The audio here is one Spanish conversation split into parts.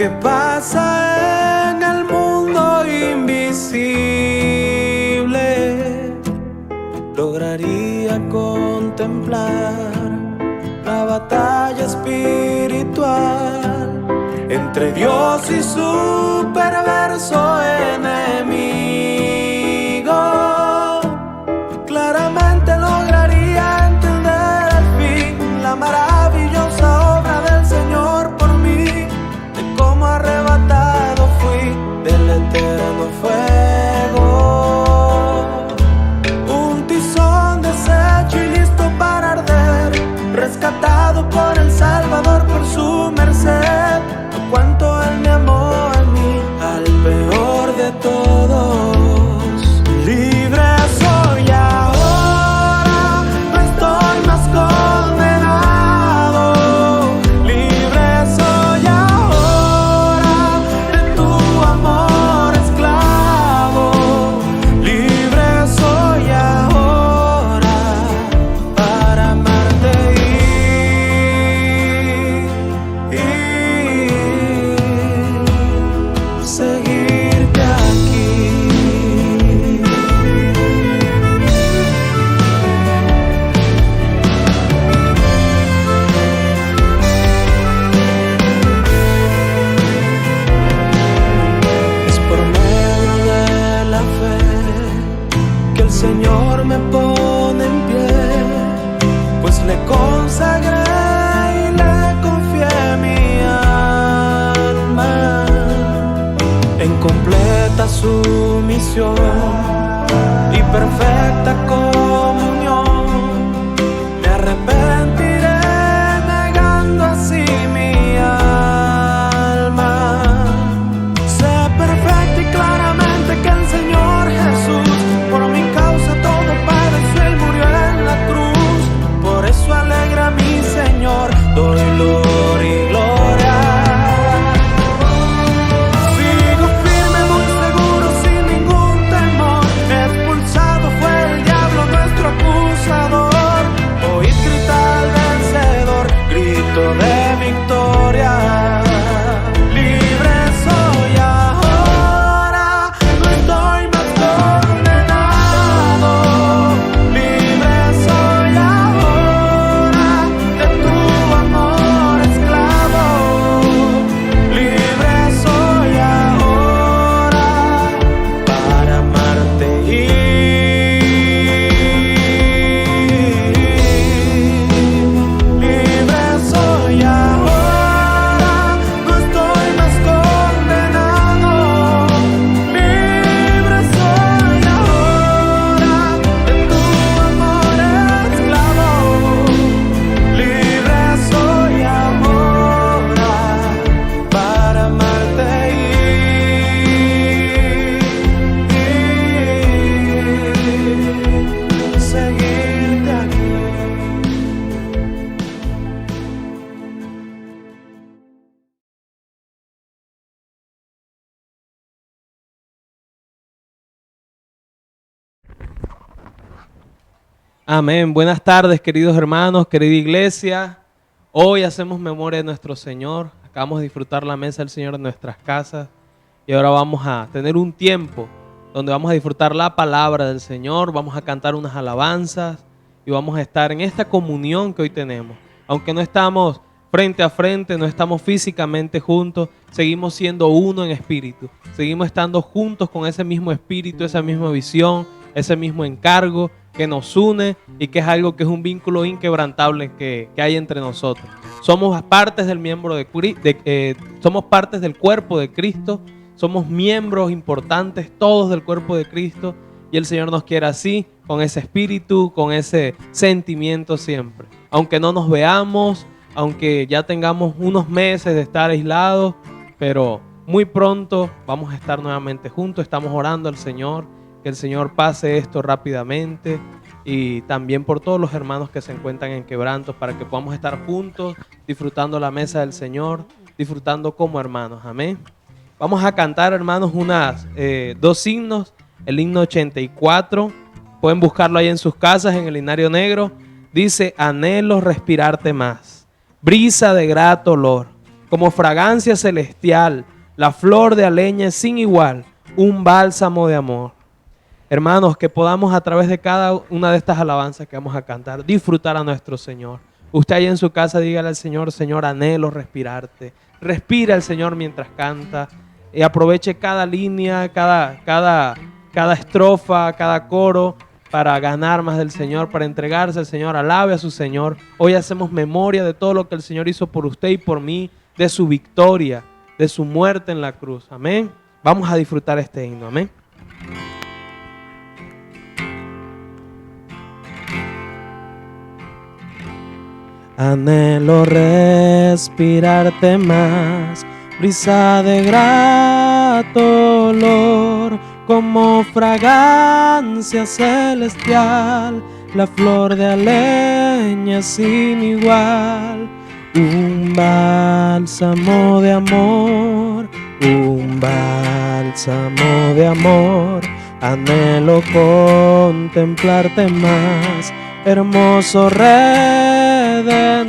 ¿Qué pasa en el mundo invisible? Lograría contemplar la batalla espiritual entre Dios y su perverso enemigo. Claramente lograría entender al fin la maravillosa obra del Señor por mí, de cómo arrebatado fui del eterno fuego. Un tizón deshecho y listo para arder, rescatado por el Salvador por su merced. Cuánto Él me amó a mí, al peor de todos. Libre soy ahora, no estoy más condenado. Libre soy ahora, de tu amor esclavo. Libre soy ahora, para amarte y seguirte aquí. Es por medio de la fe que el Señor me pone en pie, pues le consagré y le confié mi alma en completa sumisión y perfecta comunión. Me arrepentiré negando así mi alma. Sé perfecto y claramente que el Señor Jesús por mi causa todo padeció y murió en la cruz. Por eso alegra a mi Señor, doy gloria y gloria. Sigo firme, muy seguro, sin ningún temor. Expulsado fue el diablo, nuestro acusador. Oíd gritar al vencedor, grito de victoria. Libre soy ahora, no estoy más condenado. Libre soy ahora, de tu amor esclavo. Libre soy ahora, para amarte y libre soy ahora, no estoy más condenado. Libre soy ahora, de tu amor esclavo. Libre soy ahora, para amarte y seguirte aquí. Amén. Buenas tardes, queridos hermanos, querida iglesia. Hoy hacemos memoria de nuestro Señor. Acabamos de disfrutar la mesa del Señor en nuestras casas. Y ahora vamos a tener un tiempo donde vamos a disfrutar la palabra del Señor. Vamos a cantar unas alabanzas y vamos a estar en esta comunión que hoy tenemos. Aunque no estamos frente a frente, no estamos físicamente juntos, seguimos siendo uno en espíritu. Seguimos estando juntos con ese mismo espíritu, esa misma visión, ese mismo encargo que nos une y que es algo que es un vínculo inquebrantable que hay entre nosotros. Somos partes del somos partes del cuerpo de Cristo, somos miembros importantes todos del cuerpo de Cristo y el Señor nos quiere así, con ese espíritu, con ese sentimiento siempre. Aunque no nos veamos, aunque ya tengamos unos meses de estar aislados, pero muy pronto vamos a estar nuevamente juntos. Estamos orando al Señor, que el Señor pase esto rápidamente y también por todos los hermanos que se encuentran en quebrantos para que podamos estar juntos disfrutando la mesa del Señor, disfrutando como hermanos. Amén. Vamos a cantar, hermanos, dos himnos. El himno 84, pueden buscarlo ahí en sus casas, en el Linario Negro. Dice: anhelo respirarte más, brisa de grato olor, como fragancia celestial, la flor de aleña sin igual, un bálsamo de amor. Hermanos, que podamos a través de cada una de estas alabanzas que vamos a cantar, disfrutar a nuestro Señor. Usted ahí en su casa dígale al Señor: Señor, anhelo respirarte. Respira al Señor mientras canta y aproveche cada línea, cada estrofa, cada coro para ganar más del Señor, para entregarse al Señor. Alabe a su Señor. Hoy hacemos memoria de todo lo que el Señor hizo por usted y por mí, de su victoria, de su muerte en la cruz. Amén. Vamos a disfrutar este himno. Amén. Anhelo respirarte más, brisa de grato olor, como fragancia celestial, la flor de aleña sin igual, un bálsamo de amor, un bálsamo de amor. Anhelo contemplarte más, hermoso Redentor.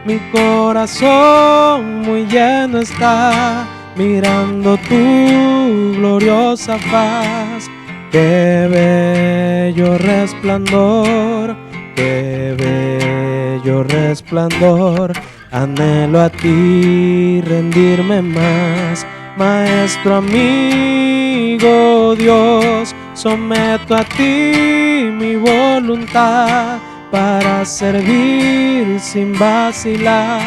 Mi corazón muy lleno está, mirando tu gloriosa faz. Qué bello resplandor, qué bello resplandor. Anhelo a ti rendirme más, Maestro, amigo, Dios. Someto a ti mi voluntad para servir sin vacilar.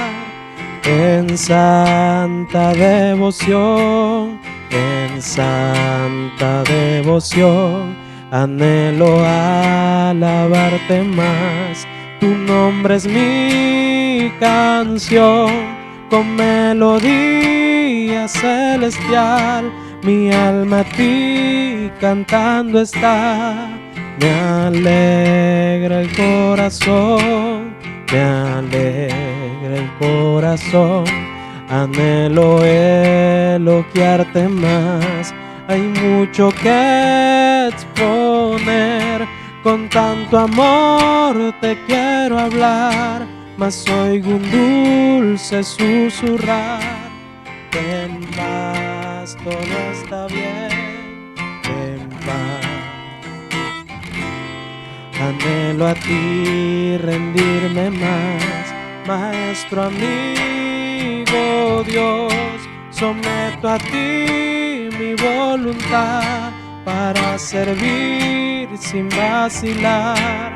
En santa devoción, en santa devoción, anhelo alabarte más. Tu nombre es mi canción, con melodía celestial. Mi alma a ti cantando está. Me alegra el corazón, me alegra el corazón. Anhelo elogiarte más. Hay mucho que exponer, con tanto amor te quiero hablar, mas oigo un dulce susurrar. En paz, todo está bien, en paz. Anhelo a ti rendirme más, Maestro, amigo, Dios. Someto a ti mi voluntad para servir sin vacilar.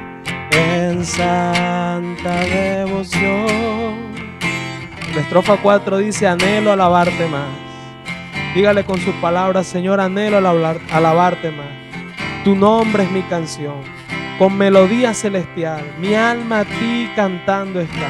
En santa devoción. La estrofa 4 dice: anhelo alabarte más. Dígale con sus palabras: Señor, anhelo alabarte más. Tu nombre es mi canción, con melodía celestial. Mi alma a ti cantando está.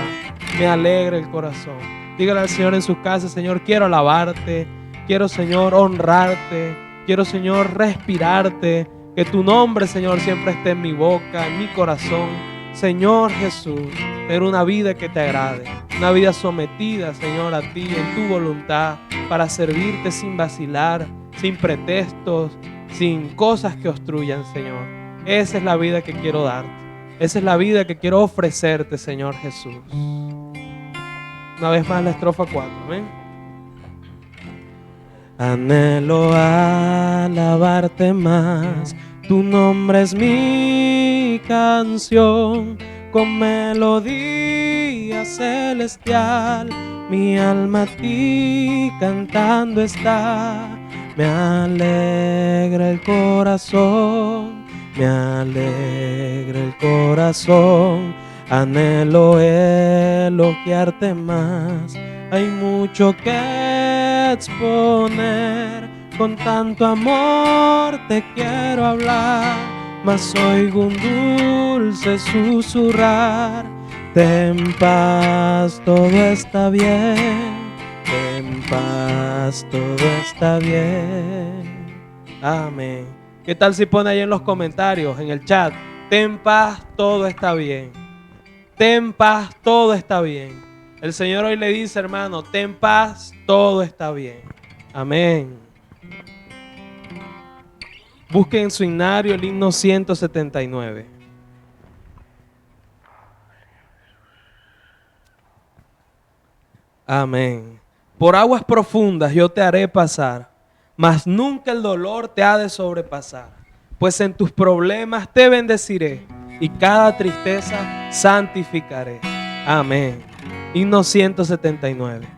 Me alegra el corazón. Dígale al Señor en su casa: Señor, quiero alabarte. Quiero, Señor, honrarte. Quiero, Señor, respirarte. Que tu nombre, Señor, siempre esté en mi boca, en mi corazón. Señor Jesús, tener una vida que te agrade. Una vida sometida, Señor, a ti, en tu voluntad, para servirte sin vacilar, sin pretextos, sin cosas que obstruyan, Señor. Esa es la vida que quiero darte. Esa es la vida que quiero ofrecerte, Señor Jesús. Una vez más la estrofa 4, ¿ven? Anhelo alabarte más. Tu nombre es mi canción, con melodía celestial. Mi alma a ti cantando está. Me alegra el corazón, me alegra el corazón. Anhelo elogiarte más. Hay mucho que exponer, con tanto amor te quiero hablar, mas oigo un dulce susurrar. Ten paz, todo está bien. En paz, todo está bien. Amén. ¿Qué tal si pone ahí en los comentarios, en el chat: ten paz, todo está bien? Ten paz, todo está bien. El Señor hoy le dice, hermano: ten paz, todo está bien. Amén. Busquen en su himnario el himno 179. Amén. Por aguas profundas yo te haré pasar, mas nunca el dolor te ha de sobrepasar. Pues en tus problemas te bendeciré y cada tristeza santificaré. Amén. Himno 179.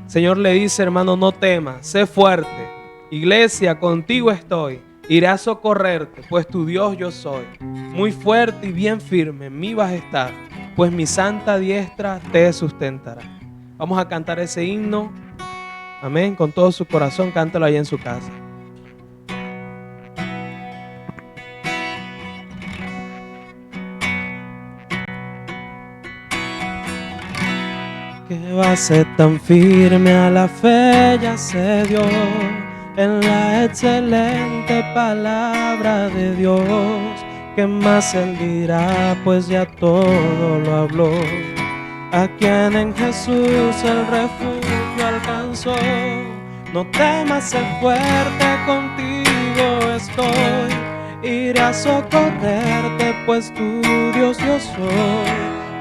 Señor le dice, hermano, no temas, sé fuerte. Iglesia, contigo estoy. Iré a socorrerte, pues tu Dios yo soy. Muy fuerte y bien firme en mí vas a estar, pues mi santa diestra te sustentará. Vamos a cantar ese himno. Amén. Con todo su corazón, cántalo ahí en su casa. Que base tan firme a la fe ya se dio en la excelente palabra de Dios. ¿Qué más él dirá? Pues ya todo lo habló. A quien en Jesús el refugio alcanzó. No temas, ser fuerte, contigo estoy. Iré a socorrerte, pues tu Dios yo soy.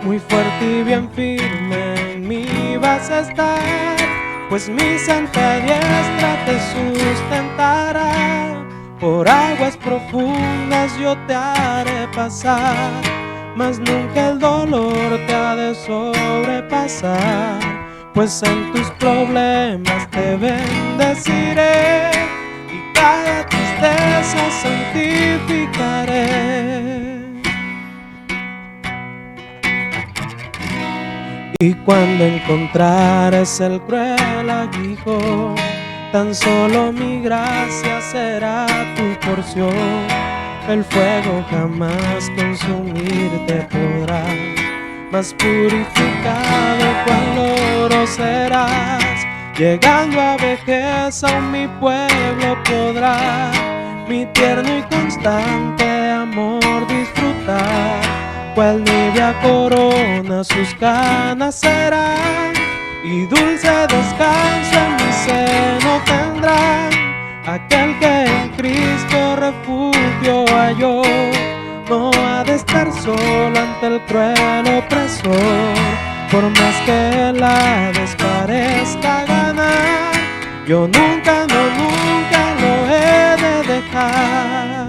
Muy fuerte y bien firme en mí vas a estar, pues mi santa diestra te sustentará. Por aguas profundas yo te haré pasar, mas nunca el dolor te ha de sobrepasar. Pues en tus problemas te bendeciré y cada tristeza santificaré. Y cuando encontrares el cruel aguijón, tan solo mi gracia será tu porción. El fuego jamás consumirte podrá, mas purificado cual oro serás. Llegando a vejez aún mi pueblo podrá, mi tierno y constante amor disfrutar. Cual nibia corona sus canas serán, y dulce descanso en mi seno tendrán. Aquel que en Cristo refugio halló, no ha de estar solo ante el cruel opresor. Por más que la parezca ganar, yo nunca, no, nunca lo he de dejar.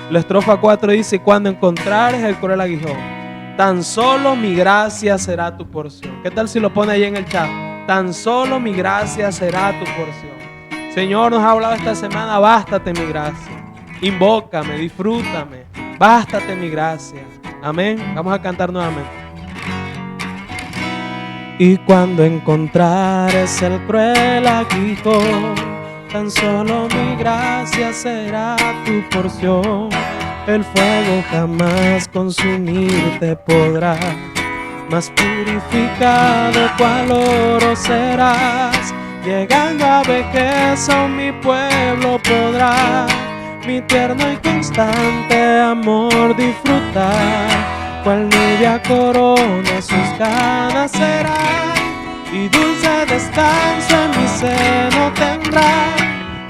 La estrofa 4 dice, cuando encontrares el cruel aguijón, tan solo mi gracia será tu porción. ¿Qué tal si lo pone ahí en el chat? Tan solo mi gracia será tu porción. Señor nos ha hablado esta semana, bástate mi gracia. Invócame, disfrútame, bástate mi gracia. Amén. Vamos a cantar nuevamente. Y cuando encontrares el cruel aguijón, tan solo mi gracia será tu porción. El fuego jamás consumirte podrá, mas purificado cual oro serás. Llegando a vejez aún mi pueblo podrá, mi tierno y constante amor disfrutar. Cual nibia corona sus canas será, y dulce descanso en mi seno tendrá.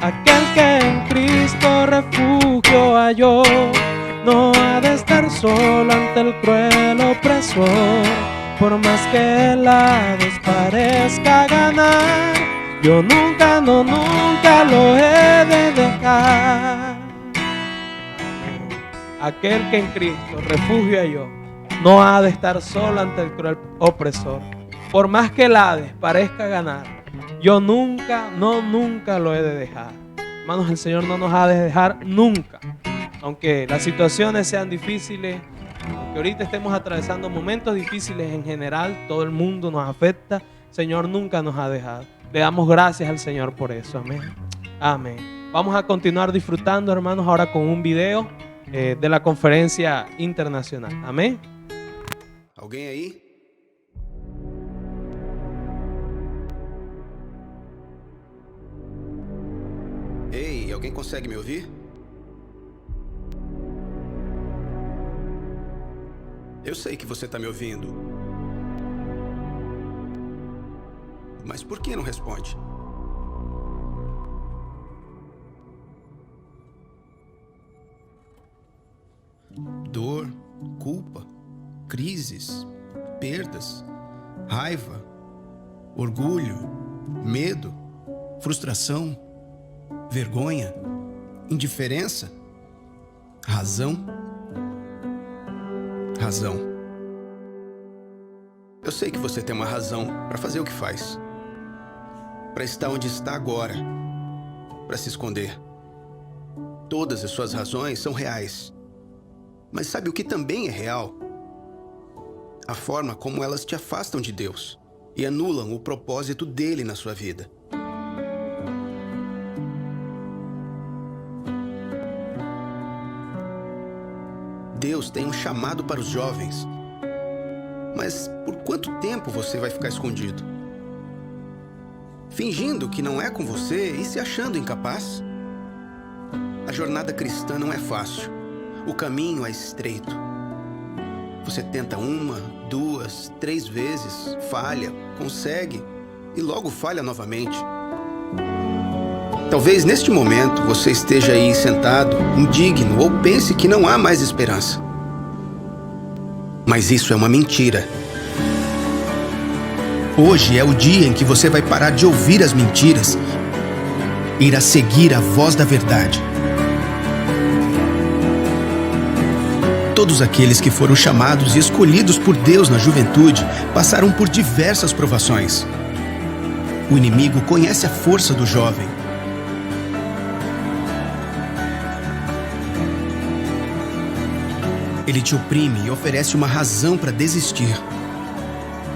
Aquel que en Cristo refugio halló, no ha de estar solo ante el cruel opresor. Por más que la parezca ganar, yo nunca, no, nunca lo he de dejar. Aquel que en Cristo refugio halló, no ha de estar solo ante el cruel opresor. Por más que el Hades parezca ganar, yo nunca, no, nunca lo he de dejar. Hermanos, el Señor no nos ha de dejar nunca. Aunque las situaciones sean difíciles, aunque ahorita estemos atravesando momentos difíciles en general, todo el mundo nos afecta, el Señor nunca nos ha dejado. Le damos gracias al Señor por eso. Amén. Amén. Vamos a continuar disfrutando, hermanos, ahora con un video de la conferencia internacional. Amén. Alguém aí? Ei, alguém consegue me ouvir? Eu sei que você tá me ouvindo. Mas por que não responde? Dor, culpa, crises, perdas, raiva, orgulho, medo, frustração, vergonha, indiferença, razão. Razão. Eu sei que você tem uma razão para fazer o que faz. Para estar onde está agora. Para se esconder. Todas as suas razões são reais. Mas sabe o que também é real? A forma como elas te afastam de Deus e anulam o propósito dele na sua vida. Deus tem um chamado para os jovens. Mas por quanto tempo você vai ficar escondido? Fingindo que não é com você e se achando incapaz? A jornada cristã não é fácil. O caminho é estreito. Você tenta 1, 2, 3 vezes, falha, consegue e logo falha novamente. Talvez neste momento você esteja aí sentado, indigno, ou pense que não há mais esperança. Mas isso é uma mentira. Hoje é o dia em que você vai parar de ouvir as mentiras e irá seguir a voz da verdade. Todos aqueles que foram chamados e escolhidos por Deus na juventude passaram por diversas provações. O inimigo conhece a força do jovem. Ele te oprime e oferece uma razão para desistir.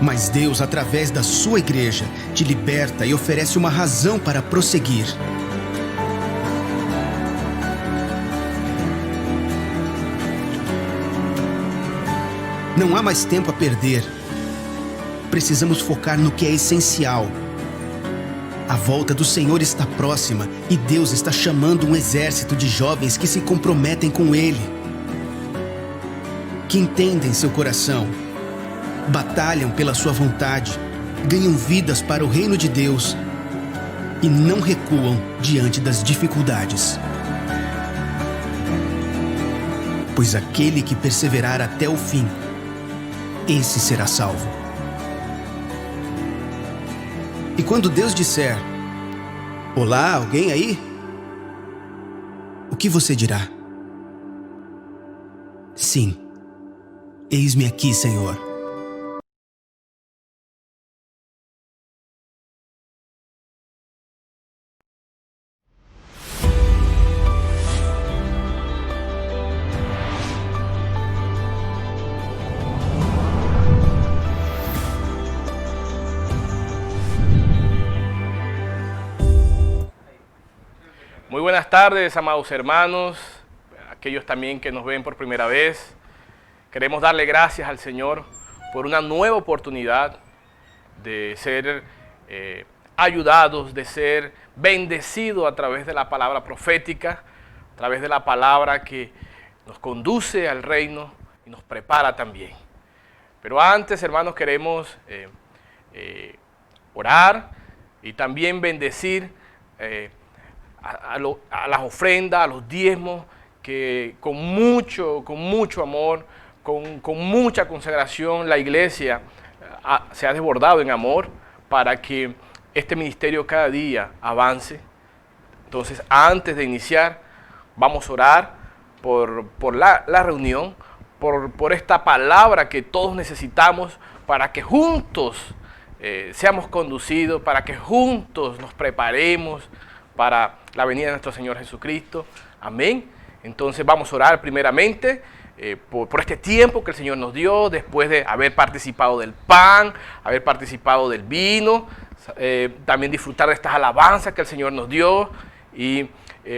Mas Deus, através da sua igreja, te liberta e oferece uma razão para prosseguir. Não há mais tempo a perder. Precisamos focar no que é essencial. A volta do Senhor está próxima e Deus está chamando um exército de jovens que se comprometem com Ele, que entendem seu coração, batalham pela sua vontade, ganham vidas para o reino de Deus e não recuam diante das dificuldades. Pois aquele que perseverar até o fim, esse será salvo. E quando Deus disser: "Olá, alguém aí?", o que você dirá? Sim. Eis-me aqui, Senhor. Muy buenas tardes, amados hermanos, aquellos también que nos ven por primera vez. Queremos darle gracias al Señor por una nueva oportunidad de ser ayudados, de ser bendecidos a través de la palabra profética, a través de la palabra que nos conduce al reino y nos prepara también. Pero antes, hermanos, queremos orar y también bendecir a las ofrendas, a los diezmos, que con mucho amor, con mucha consagración, la iglesia se ha desbordado en amor para que este ministerio cada día avance. Entonces, antes de iniciar, vamos a orar por la reunión, por esta palabra que todos necesitamos para que juntos seamos conducidos, para que juntos nos preparemos para la venida de nuestro Señor Jesucristo. Amén. Entonces vamos a orar primeramente por este tiempo que el Señor nos dio, después de haber participado del pan, haber participado del vino, también disfrutar de estas alabanzas que el Señor nos dio, y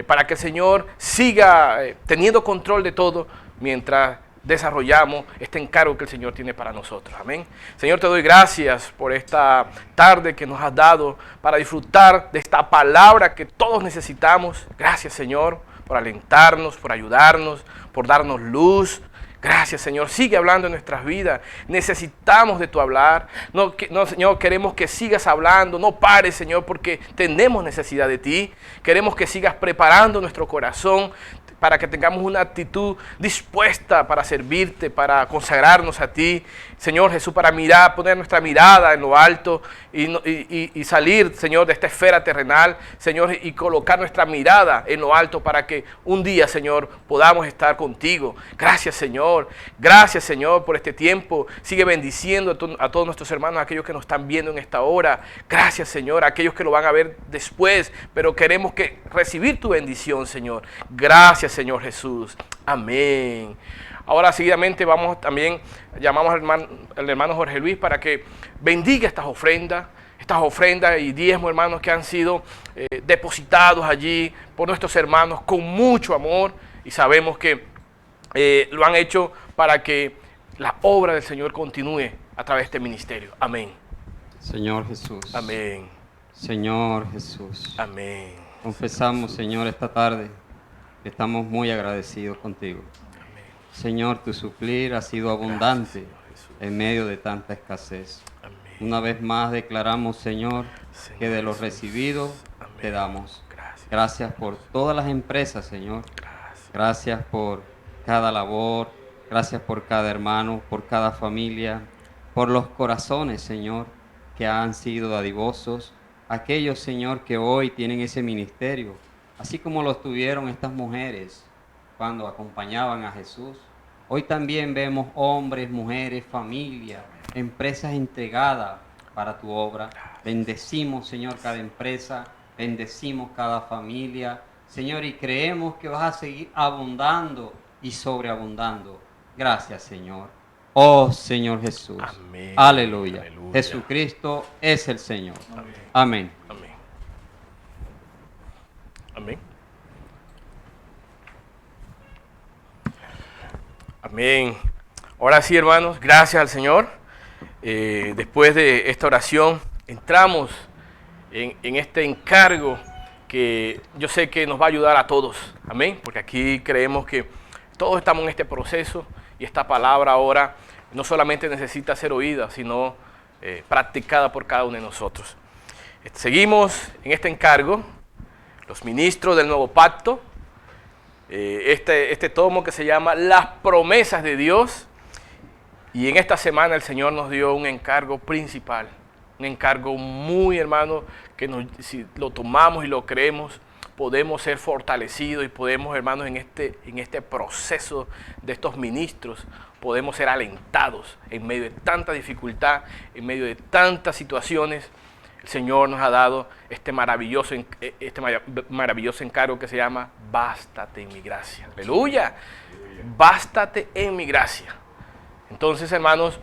para que el Señor siga teniendo control de todo mientras desarrollamos este encargo que el Señor tiene para nosotros. Amén. Señor, te doy gracias por esta tarde que nos has dado para disfrutar de esta palabra que todos necesitamos. Gracias, Señor, por alentarnos, por ayudarnos, por darnos luz. Gracias, Señor. Sigue hablando en nuestras vidas. Necesitamos de tu hablar. No, Señor, queremos que sigas hablando. No pares, Señor, porque tenemos necesidad de ti. Queremos que sigas preparando nuestro corazón. para que tengamos una actitud dispuesta para servirte, para consagrarnos a ti, Señor Jesús, para poner nuestra mirada en lo alto y salir, Señor, de esta esfera terrenal, Señor, y colocar nuestra mirada en lo alto para que un día, Señor, podamos estar contigo. Gracias, Señor, por este tiempo. Sigue bendiciendo a todos nuestros hermanos, aquellos que nos están viendo en esta hora. Gracias, Señor, a aquellos que lo van a ver después, pero queremos recibir tu bendición, Señor. Gracias, Señor Jesús. Amén. Ahora seguidamente llamamos al hermano Jorge Luis para que bendiga estas ofrendas y diezmos, hermanos, que han sido depositados allí por nuestros hermanos con mucho amor, y sabemos que lo han hecho para que la obra del Señor continúe a través de este ministerio. Amén. Señor Jesús. Amén. Señor Jesús. Amén. Confesamos, Señor, esta tarde que estamos muy agradecidos contigo. Señor, tu suplir ha sido abundante en medio de tanta escasez. Amén. Una vez más declaramos, Señor, que de lo recibido te damos. Gracias por todas las empresas, Señor. Gracias por cada labor. Gracias por cada hermano, por cada familia, por los corazones, Señor, que han sido dadivosos. Aquellos, Señor, que hoy tienen ese ministerio, así como lo tuvieron estas mujeres cuando acompañaban a Jesús. Hoy también vemos hombres, mujeres, familias, empresas entregadas para tu obra. Bendecimos, Señor, cada empresa, bendecimos cada familia, Señor, y creemos que vas a seguir abundando y sobreabundando. Gracias, Señor. Oh, Señor Jesús. Amén. Aleluya. Aleluya. Jesucristo es el Señor. Amén. Amén. Amén. Amén. Amén. Ahora sí, hermanos, gracias al Señor. Después de esta oración, entramos en este encargo que yo sé que nos va a ayudar a todos. Amén. Porque aquí creemos que todos estamos en este proceso y esta palabra ahora no solamente necesita ser oída, sino practicada por cada uno de nosotros. Seguimos en este encargo, los ministros del nuevo pacto. Este tomo que se llama Las promesas de Dios, y en esta semana el Señor nos dio un encargo principal, un encargo muy, hermano, que si lo tomamos y lo creemos, podemos ser fortalecidos y podemos, hermanos, en este proceso de estos ministros, podemos ser alentados en medio de tanta dificultad, en medio de tantas situaciones. El Señor nos ha dado este maravilloso encargo que se llama Bástate en mi gracia. ¡Aleluya! Bástate en mi gracia. Entonces, hermanos,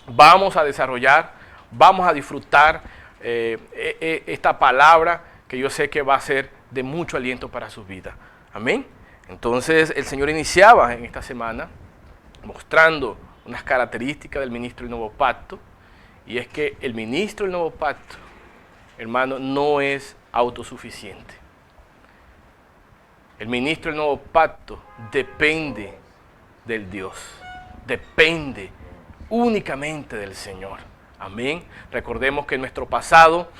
vamos a desarrollar, vamos a disfrutar esta palabra que yo sé que va a ser de mucho aliento para sus vidas. Amén. Entonces, el Señor iniciaba en esta semana mostrando unas características del ministro del nuevo pacto, y es que el ministro del nuevo pacto, hermano, no es autosuficiente. El ministro del nuevo pacto depende del Dios, depende únicamente del Señor. Amén. Recordemos que nuestro pasado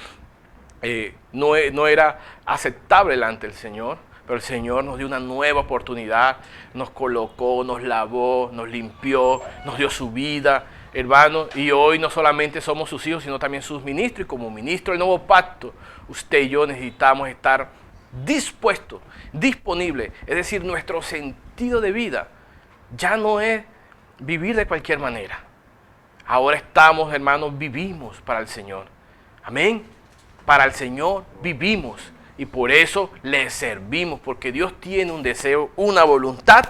no era aceptable delante del Señor, pero el Señor nos dio una nueva oportunidad, nos colocó, nos lavó, nos limpió, nos dio su vida, hermano, y hoy no solamente somos sus hijos, sino también sus ministros, y como ministro del nuevo pacto, usted y yo necesitamos estar dispuestos, disponibles, es decir, nuestro sentido de vida ya no es vivir de cualquier manera. Ahora estamos, hermanos, vivimos para el Señor. Amén. Para el Señor vivimos y por eso le servimos, porque Dios tiene un deseo, una voluntad,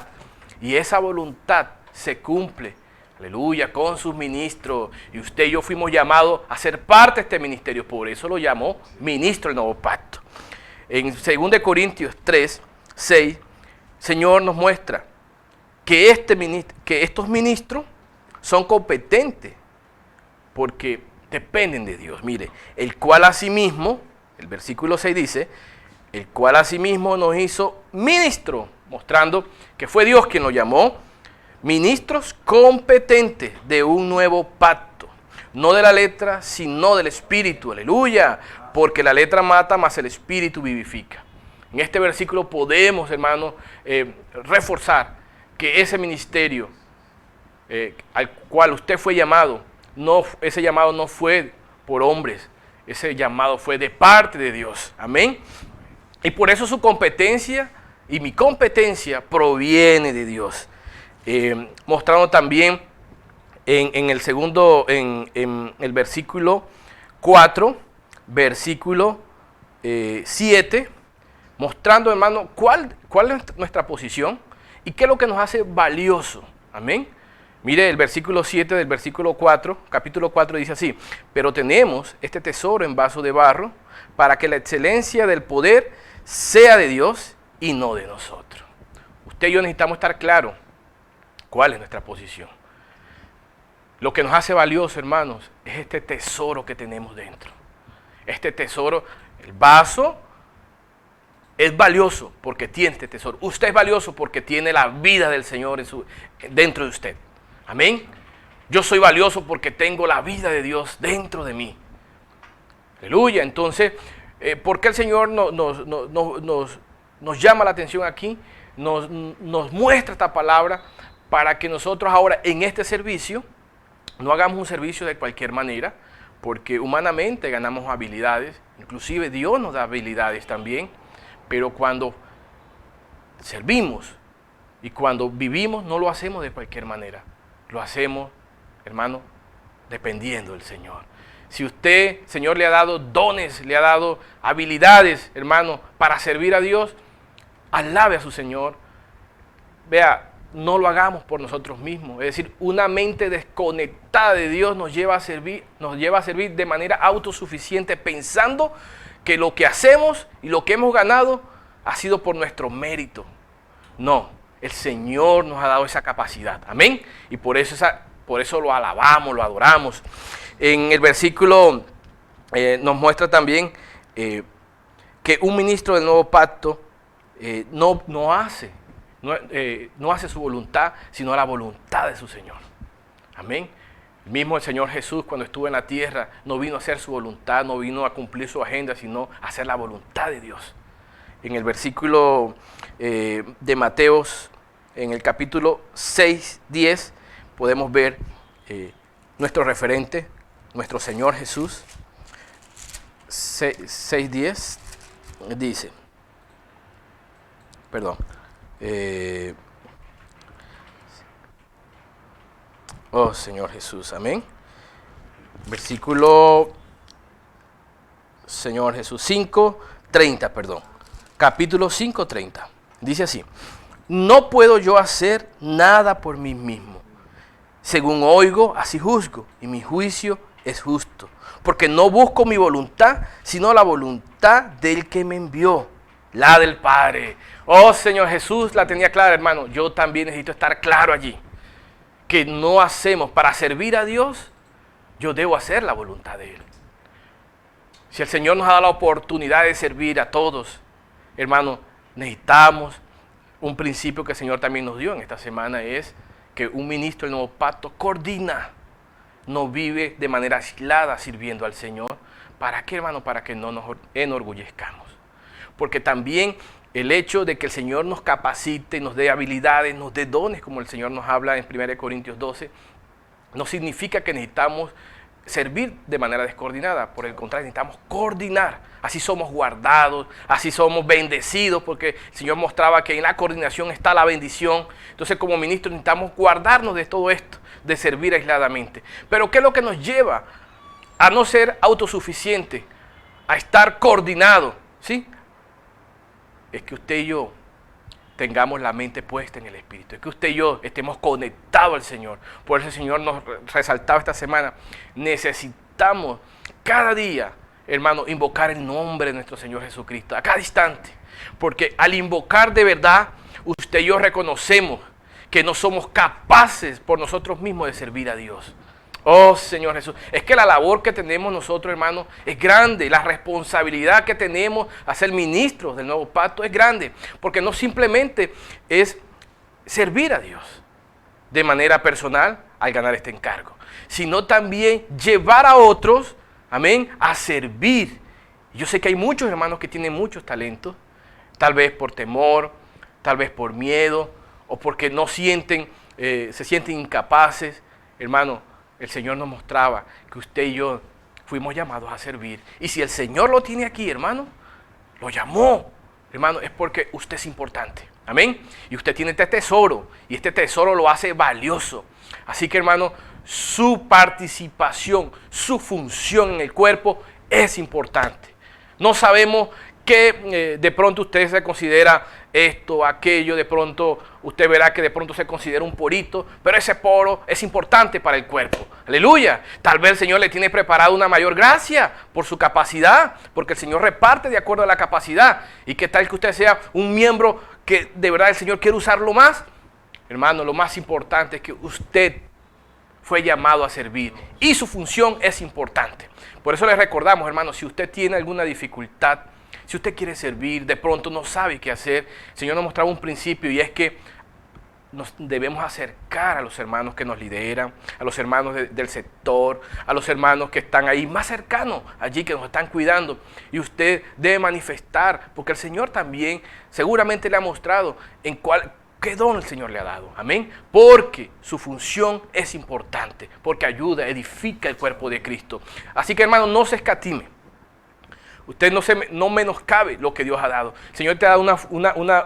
y esa voluntad se cumple, aleluya, con sus ministros. Y usted y yo fuimos llamados a ser parte de este ministerio, por eso lo llamó ministro del nuevo pacto. En 2 Corintios 3, 6, Señor nos muestra que estos ministros son competentes porque dependen de Dios. Mire, el cual asimismo, el versículo 6 dice, el cual asimismo nos hizo ministro, mostrando que fue Dios quien lo llamó, ministros competentes de un nuevo pacto, no de la letra, sino del Espíritu, aleluya, porque la letra mata, mas el Espíritu vivifica. En este versículo podemos, hermano, reforzar que ese ministerio al cual usted fue llamado, ese llamado no fue por hombres, ese llamado fue de parte de Dios. Amén. Y por eso su competencia y mi competencia proviene de Dios. Mostrando también en el versículo 4, versículo 7, mostrando, hermano, cuál es nuestra posición y qué es lo que nos hace valioso. Amén. Mire el versículo 7 del versículo 4, capítulo 4 dice así: pero tenemos este tesoro en vaso de barro para que la excelencia del poder sea de Dios y no de nosotros. Usted y yo necesitamos estar claros cuál es nuestra posición. Lo que nos hace valioso, hermanos, es este tesoro que tenemos dentro. Este tesoro, el vaso, es valioso porque tiene este tesoro. Usted es valioso porque tiene la vida del Señor dentro de usted. Amén. Yo soy valioso porque tengo la vida de Dios dentro de mí. Aleluya. Entonces, ¿por qué el Señor nos llama la atención aquí? Nos muestra esta palabra para que nosotros ahora en este servicio no hagamos un servicio de cualquier manera, porque humanamente ganamos habilidades, inclusive Dios nos da habilidades también, pero cuando servimos y cuando vivimos no lo hacemos de cualquier manera. Lo hacemos, hermano, dependiendo del Señor. Si usted, Señor, le ha dado dones, le ha dado habilidades, hermano, para servir a Dios, alabe a su Señor. Vea, no lo hagamos por nosotros mismos. Es decir, una mente desconectada de Dios nos lleva a servir de manera autosuficiente, pensando que lo que hacemos y lo que hemos ganado ha sido por nuestro mérito. No. El Señor nos ha dado esa capacidad. Amén. Y por eso lo alabamos, lo adoramos. En el versículo nos muestra también que un ministro del nuevo pacto no hace su voluntad, sino la voluntad de su Señor. Amén. El Señor Jesús, cuando estuvo en la tierra, no vino a hacer su voluntad, no vino a cumplir su agenda, sino a hacer la voluntad de Dios. En el versículo de Mateos, en el capítulo 6:10, podemos ver nuestro referente, nuestro Señor Jesús. 6:10 dice, oh Señor Jesús, amén. Versículo, Señor Jesús, 5:30, capítulo 5:30, dice así: no puedo yo hacer nada por mí mismo. Según oigo, así juzgo, y mi juicio es justo. Porque no busco mi voluntad, sino la voluntad del que me envió, la del Padre. Oh Señor Jesús, la tenía clara, hermano. Yo también necesito estar claro allí. Que no hacemos para servir a Dios, yo debo hacer la voluntad de Él. Si el Señor nos ha dado la oportunidad de servir a todos, hermano, necesitamos un principio que el Señor también nos dio en esta semana, es que un ministro del nuevo pacto coordina, no vive de manera aislada sirviendo al Señor. ¿Para qué, hermano? Para que no nos enorgullezcamos. Porque también el hecho de que el Señor nos capacite, nos dé habilidades, nos dé dones, como el Señor nos habla en 1 Corintios 12, no significa que necesitamos servir de manera descoordinada. Por el contrario, necesitamos coordinar. Así somos guardados, así somos bendecidos, porque el Señor mostraba que en la coordinación está la bendición. Entonces, como ministros necesitamos guardarnos de todo esto, de servir aisladamente. Pero ¿qué es lo que nos lleva a no ser autosuficientes, a estar coordinados? ¿Sí? Es que usted y yo tengamos la mente puesta en el Espíritu. Es que usted y yo estemos conectados al Señor. Por eso el Señor nos resaltaba esta semana: necesitamos cada día, hermano, invocar el nombre de nuestro Señor Jesucristo, a cada instante. Porque al invocar de verdad, usted y yo reconocemos que no somos capaces por nosotros mismos de servir a Dios. Oh Señor Jesús, es que la labor que tenemos nosotros, hermanos, es grande. La responsabilidad que tenemos a ser ministros del nuevo pacto es grande, porque no simplemente es servir a Dios de manera personal al ganar este encargo, sino también llevar a otros, amén, a servir. Yo sé que hay muchos hermanos que tienen muchos talentos, tal vez por temor, tal vez por miedo, o porque no sienten, se sienten incapaces. Hermano, el Señor nos mostraba que usted y yo fuimos llamados a servir. Y si el Señor lo tiene aquí, hermano, lo llamó, hermano, es porque usted es importante. Amén. Y usted tiene este tesoro, y este tesoro lo hace valioso. Así que, hermano, su participación, su función en el cuerpo es importante. No sabemos que de pronto usted se considera esto, aquello, de pronto usted verá que de pronto se considera un porito, pero ese poro es importante para el cuerpo. Aleluya. Tal vez el Señor le tiene preparado una mayor gracia por su capacidad, porque el Señor reparte de acuerdo a la capacidad. Y qué tal que usted sea un miembro que de verdad el Señor quiere usarlo más. Hermano, lo más importante es que usted fue llamado a servir y su función es importante. Por eso les recordamos, hermano, si usted tiene alguna dificultad, si usted quiere servir, de pronto no sabe qué hacer, el Señor nos mostraba un principio, y es que nos debemos acercar a los hermanos que nos lideran, a los hermanos del sector, a los hermanos que están ahí más cercanos, allí que nos están cuidando. Y usted debe manifestar, porque el Señor también seguramente le ha mostrado qué don el Señor le ha dado. Amén. Porque su función es importante, porque ayuda, edifica el cuerpo de Cristo. Así que, hermano, no se escatime. Usted no menoscabe lo que Dios ha dado. El Señor te ha dado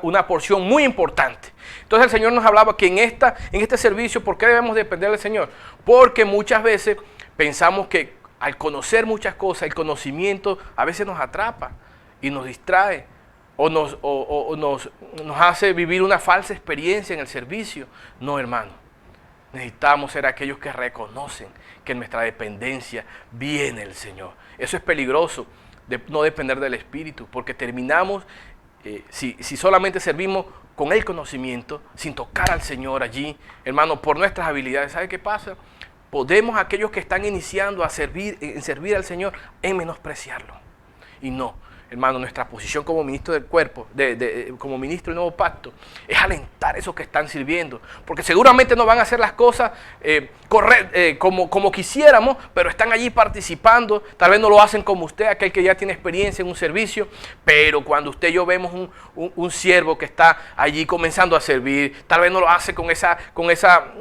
una porción muy importante. Entonces el Señor nos hablaba que en este servicio, ¿por qué debemos depender del Señor? Porque muchas veces pensamos que al conocer muchas cosas, el conocimiento a veces nos atrapa y nos distrae o nos hace vivir una falsa experiencia en el servicio. No, hermano. Necesitamos ser aquellos que reconocen que en nuestra dependencia viene el Señor. Eso es peligroso. De no depender del Espíritu, porque terminamos, si solamente servimos con el conocimiento, sin tocar al Señor allí, hermano, por nuestras habilidades. ¿Sabe qué pasa? Podemos, aquellos que están iniciando a servir al Señor, en menospreciarlo. Y no, hermano, nuestra posición como ministro del cuerpo, como ministro del nuevo pacto, es alentar a esos que están sirviendo, porque seguramente no van a hacer las cosas como quisiéramos, pero están allí participando. Tal vez no lo hacen como usted, aquel que ya tiene experiencia en un servicio, pero cuando usted y yo vemos un siervo que está allí comenzando a servir, tal vez no lo hace con esa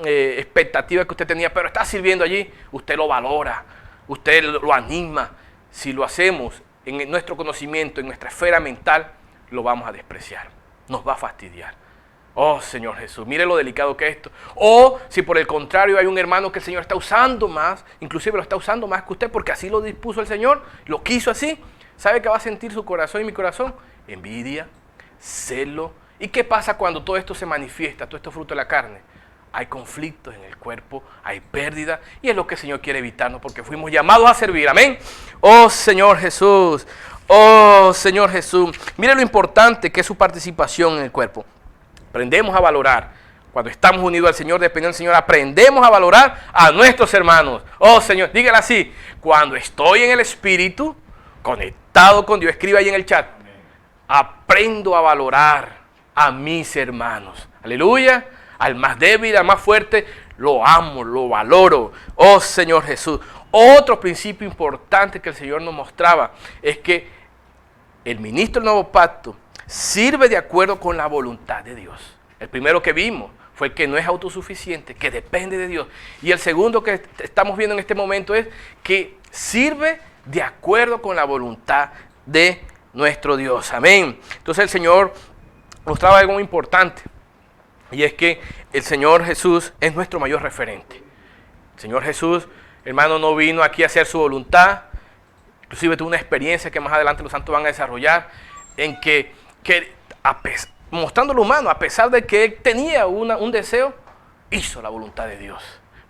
expectativa que usted tenía, pero está sirviendo allí, usted lo valora, usted lo anima. Si lo hacemos en nuestro conocimiento, en nuestra esfera mental, lo vamos a despreciar, nos va a fastidiar. Oh, Señor Jesús, mire lo delicado que es esto. O si por el contrario hay un hermano que el Señor está usando más, inclusive lo está usando más que usted, porque así lo dispuso el Señor, lo quiso así, ¿sabe qué va a sentir su corazón y mi corazón? Envidia, celo. ¿Y qué pasa cuando todo esto se manifiesta, todo esto fruto de la carne? Hay conflictos en el cuerpo, hay pérdida, y es lo que el Señor quiere evitarnos, porque fuimos llamados a servir. Amén. Oh, Señor Jesús. Oh, Señor Jesús. Mire lo importante que es su participación en el cuerpo. Aprendemos a valorar. Cuando estamos unidos al Señor, dependiendo del Señor, aprendemos a valorar a nuestros hermanos. Oh, Señor, dígale así. Cuando estoy en el Espíritu, conectado con Dios, escriba ahí en el chat. Aprendo a valorar a mis hermanos. Aleluya. Al más débil, al más fuerte, lo amo, lo valoro. Oh, Señor Jesús. Otro principio importante que el Señor nos mostraba es que el ministro del nuevo pacto sirve de acuerdo con la voluntad de Dios. El primero que vimos fue el que no es autosuficiente, que depende de Dios. Y el segundo que estamos viendo en este momento es que sirve de acuerdo con la voluntad de nuestro Dios. Amén. Entonces el Señor mostraba algo muy importante. Y es que el Señor Jesús es nuestro mayor referente. El Señor Jesús, hermano, no vino aquí a hacer su voluntad. Inclusive tuvo una experiencia que más adelante los santos van a desarrollar, en que mostrando lo humano, a pesar de que él tenía un deseo, hizo la voluntad de Dios.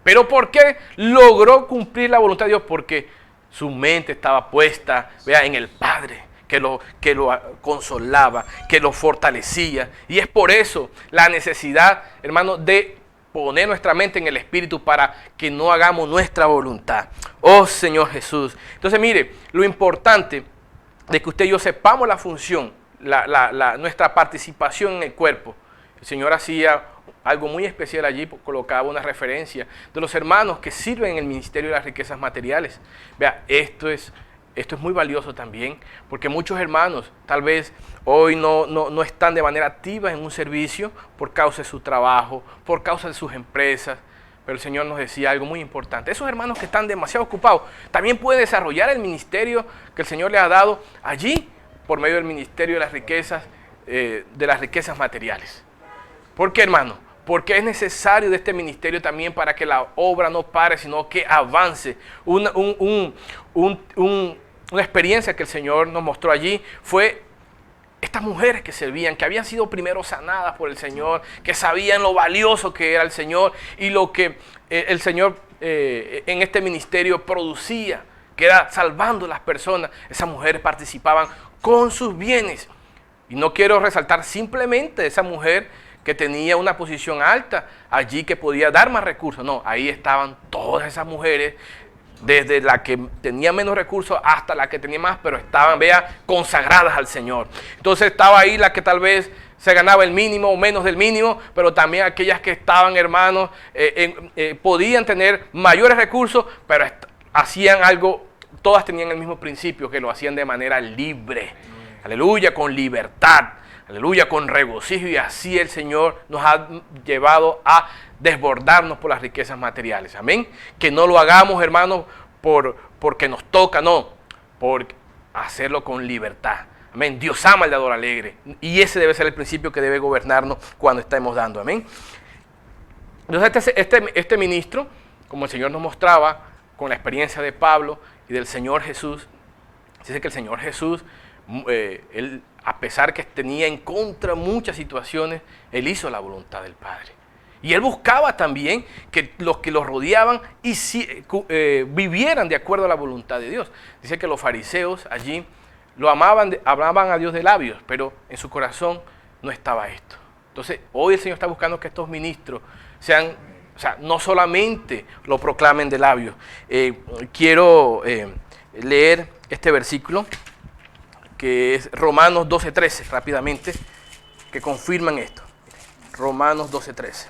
¿Pero por qué logró cumplir la voluntad de Dios? Porque su mente estaba puesta, vea, en el Padre, que lo consolaba, que lo fortalecía. Y es por eso la necesidad, hermano, de poner nuestra mente en el Espíritu para que no hagamos nuestra voluntad. Oh, Señor Jesús. Entonces, mire, lo importante de que usted y yo sepamos la función, nuestra participación en el cuerpo. El Señor hacía algo muy especial allí, colocaba una referencia de los hermanos que sirven en el ministerio de las riquezas materiales. Vea, esto es esto es muy valioso también, porque muchos hermanos tal vez hoy no están de manera activa en un servicio por causa de su trabajo, por causa de sus empresas, pero el Señor nos decía algo muy importante. Esos hermanos que están demasiado ocupados también pueden desarrollar el ministerio que el Señor les ha dado allí por medio del ministerio de las riquezas materiales. ¿Por qué, hermano? Porque es necesario de este ministerio también para que la obra no pare, sino que avance. Una experiencia que el Señor nos mostró allí fue estas mujeres que servían, que habían sido primero sanadas por el Señor, que sabían lo valioso que era el Señor y lo que el Señor en este ministerio producía, que era salvando a las personas. Esas mujeres participaban con sus bienes. Y no quiero resaltar simplemente esa mujer que tenía una posición alta allí, que podía dar más recursos. No, ahí estaban todas esas mujeres, desde la que tenía menos recursos hasta la que tenía más, pero estaban, vea, consagradas al Señor. Entonces estaba ahí la que tal vez se ganaba el mínimo o menos del mínimo, pero también aquellas que estaban, hermanos, podían tener mayores recursos, pero hacían algo, todas tenían el mismo principio, que lo hacían de manera libre. Aleluya, con libertad. Aleluya, con regocijo, y así el Señor nos ha llevado a desbordarnos por las riquezas materiales. Amén. Que no lo hagamos, hermanos, porque nos toca, no, por hacerlo con libertad. Amén. Dios ama el dador alegre, y ese debe ser el principio que debe gobernarnos cuando estemos dando. Amén. Entonces este ministro, como el Señor nos mostraba con la experiencia de Pablo y del Señor Jesús, dice que el Señor Jesús, él, a pesar que tenía en contra muchas situaciones, él hizo la voluntad del Padre. Y él buscaba también que los rodeaban vivieran de acuerdo a la voluntad de Dios. Dice que los fariseos allí lo amaban a Dios de labios, pero en su corazón no estaba esto. Entonces, hoy el Señor está buscando que estos ministros sean, o sea, no solamente lo proclamen de labios. Quiero leer este versículo, que es Romanos 12:13, rápidamente, que confirman esto. Romanos 12:13.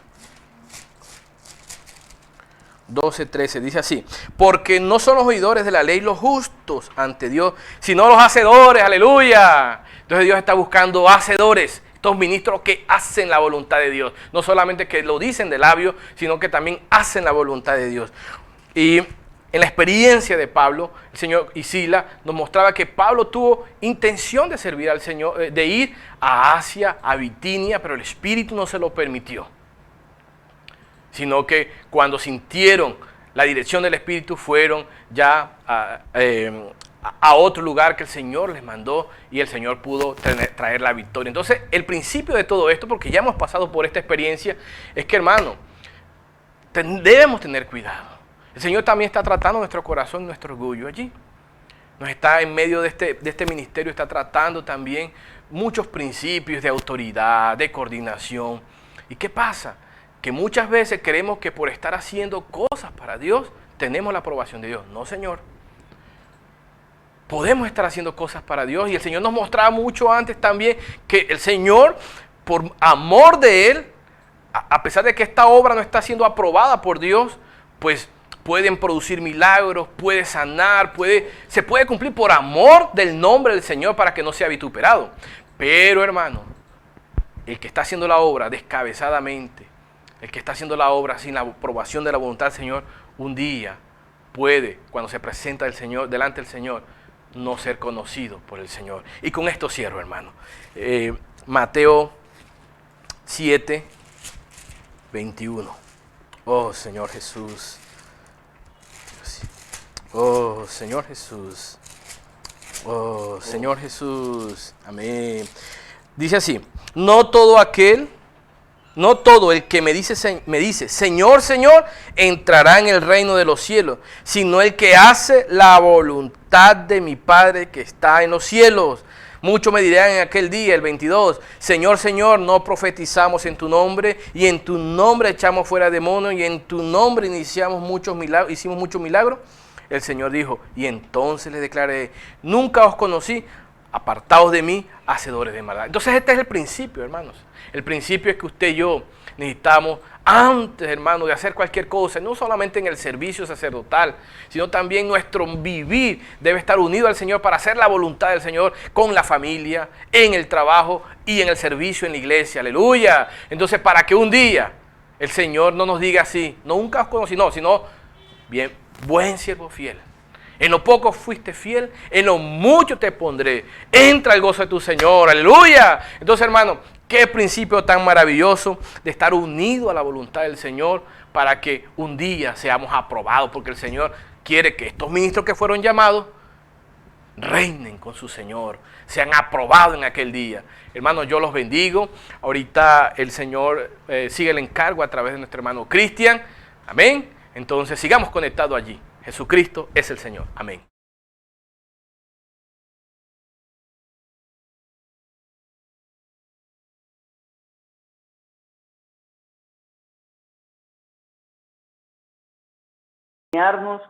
12:13 dice así: porque no son los oidores de la ley los justos ante Dios, sino los hacedores. Aleluya. Entonces Dios está buscando hacedores, estos ministros que hacen la voluntad de Dios, no solamente que lo dicen de labios, sino que también hacen la voluntad de Dios. Y en la experiencia de Pablo, el Señor y Sila nos mostraba que Pablo tuvo intención de servir al Señor, de ir a Asia, a Bitinia, pero el Espíritu no se lo permitió. Sino que cuando sintieron la dirección del Espíritu, fueron ya a otro lugar que el Señor les mandó, y el Señor pudo traer la victoria. Entonces, el principio de todo esto, porque ya hemos pasado por esta experiencia, es que, hermano, debemos tener cuidado. El Señor también está tratando nuestro corazón, nuestro orgullo allí. Nos está en medio de este ministerio, está tratando también muchos principios de autoridad, de coordinación. ¿Y qué pasa? Que muchas veces creemos que por estar haciendo cosas para Dios, tenemos la aprobación de Dios. No, Señor. Podemos estar haciendo cosas para Dios, y el Señor nos mostraba mucho antes también que el Señor, por amor de Él, a pesar de que esta obra no está siendo aprobada por Dios, pues pueden producir milagros, puede sanar, se puede cumplir por amor del nombre del Señor, para que no sea vituperado. Pero, hermano, el que está haciendo la obra descabezadamente, el que está haciendo la obra sin la aprobación de la voluntad del Señor, un día puede, cuando se presenta delante del Señor, no ser conocido por el Señor. Y con esto cierro, hermano. Mateo 7:21. Oh, Señor Jesús. Oh, Señor Jesús. Oh, Señor Jesús. Amén. Dice así: no todo el que me dice, Señor, Señor, entrará en el reino de los cielos, sino el que hace la voluntad de mi Padre que está en los cielos. Muchos me dirán en aquel día, el 22, Señor, Señor, no profetizamos en tu nombre, y en tu nombre echamos fuera demonios, y en tu nombre hicimos muchos milagros. El Señor dijo: y entonces les declaré, nunca os conocí, apartaos de mí, hacedores de maldad. Entonces este es el principio, hermanos. El principio es que usted y yo necesitamos antes, hermano, de hacer cualquier cosa, no solamente en el servicio sacerdotal, sino también nuestro vivir debe estar unido al Señor para hacer la voluntad del Señor con la familia, en el trabajo y en el servicio en la iglesia. Aleluya. Entonces, para que un día el Señor no nos diga así, no nunca os conocí, no, sino bien, buen siervo fiel. En lo poco fuiste fiel, en lo mucho te pondré. Entra el gozo de tu Señor, aleluya. Entonces, hermano, qué principio tan maravilloso de estar unido a la voluntad del Señor para que un día seamos aprobados, porque el Señor quiere que estos ministros que fueron llamados reinen con su Señor, sean aprobados en aquel día. Hermanos, yo los bendigo. Ahorita el Señor sigue el encargo a través de nuestro hermano Cristian. Amén. Entonces sigamos conectados allí. Jesucristo es el Señor. Amén.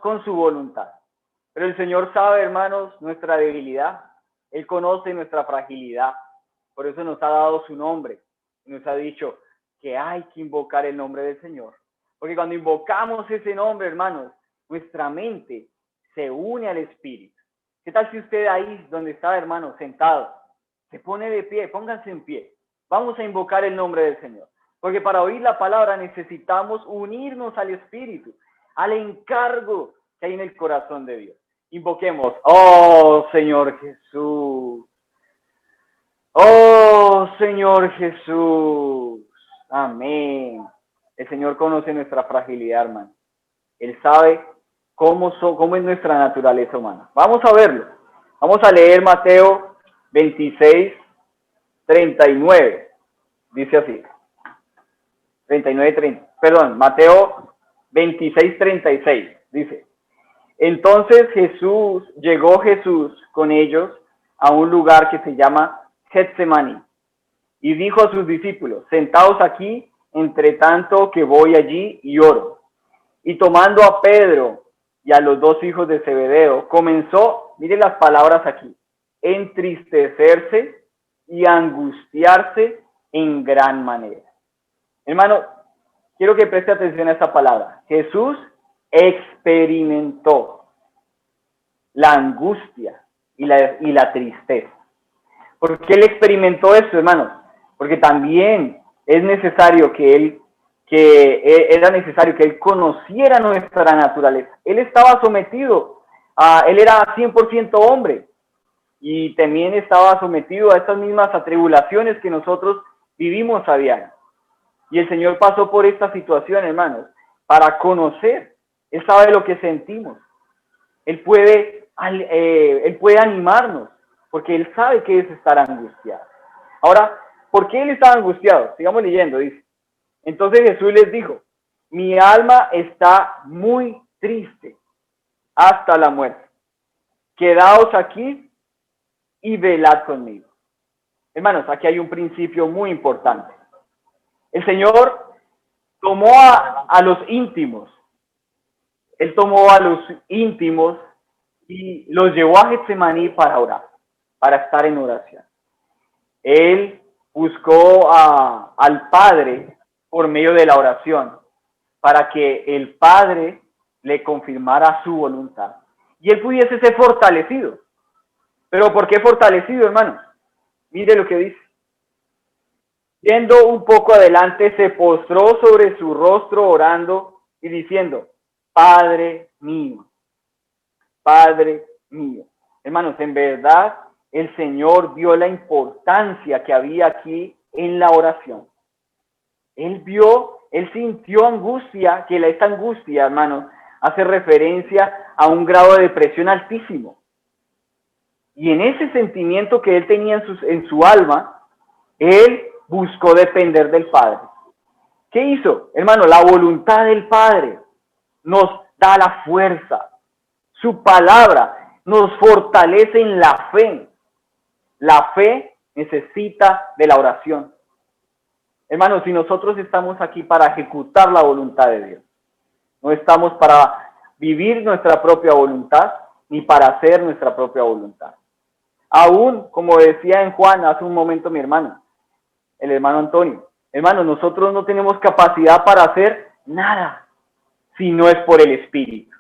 Con su voluntad. Pero el Señor sabe, hermanos, nuestra debilidad. Él conoce nuestra fragilidad. Por eso nos ha dado su nombre. Nos ha dicho que hay que invocar el nombre del Señor. Porque cuando invocamos ese nombre, hermanos, nuestra mente se une al Espíritu. ¿Qué tal si usted ahí donde está, hermano, sentado, se pone de pie? Pónganse en pie. Vamos a invocar el nombre del Señor. Porque para oír la palabra necesitamos unirnos al Espíritu, al encargo que hay en el corazón de Dios. Invoquemos, oh Señor Jesús. Oh Señor Jesús. Amén. El Señor conoce nuestra fragilidad, hermano. Él sabe cómo es nuestra naturaleza humana. Vamos a verlo. Vamos a leer Mateo 26, 39. Dice así. 39, 30. Perdón, Mateo 26, 36. Dice. Entonces llegó Jesús con ellos a un lugar que se llama Getsemaní. Y dijo a sus discípulos, sentaos aquí, entre tanto que voy allí y oro. Y tomando a Pedro y a los dos hijos de Zebedeo, comenzó, mire las palabras aquí, entristecerse y angustiarse en gran manera. Hermano, quiero que preste atención a esta palabra. Jesús experimentó la angustia y la tristeza. ¿Por qué él experimentó esto, hermanos? Porque también es necesario era necesario que él conociera nuestra naturaleza. Él estaba sometido él era 100% hombre y también estaba sometido a estas mismas atribulaciones que nosotros vivimos a diario. Y el Señor pasó por esta situación, hermanos, para conocer. Él sabe lo que sentimos. Él puede animarnos, porque Él sabe que es estar angustiado. Ahora, ¿por qué Él estaba angustiado? Sigamos leyendo, dice. Entonces Jesús les dijo, mi alma está muy triste hasta la muerte. Quedaos aquí y velad conmigo. Hermanos, aquí hay un principio muy importante. El Señor tomó a los íntimos. Él tomó a los íntimos y los llevó a Getsemaní para orar, para estar en oración. Él buscó al Padre por medio de la oración, para que el Padre le confirmara su voluntad. Y él pudiese ser fortalecido. ¿Pero por qué fortalecido, hermanos? Mire lo que dice. Yendo un poco adelante, se postró sobre su rostro orando y diciendo, Padre mío, Padre mío. Hermanos, en verdad, el Señor vio la importancia que había aquí en la oración. Él sintió angustia, que esta angustia, hermanos, hace referencia a un grado de depresión altísimo. Y en ese sentimiento que él tenía en su alma, él buscó depender del Padre. ¿Qué hizo? Hermano, la voluntad del Padre nos da la fuerza. Su palabra nos fortalece en la fe. La fe necesita de la oración. Hermanos, si nosotros estamos aquí para ejecutar la voluntad de Dios, no estamos para vivir nuestra propia voluntad, ni para hacer nuestra propia voluntad. Aún, como decía en Juan hace un momento mi hermano, el hermano Antonio, Hermanos, nosotros no tenemos capacidad para hacer nada si no es por el Espíritu.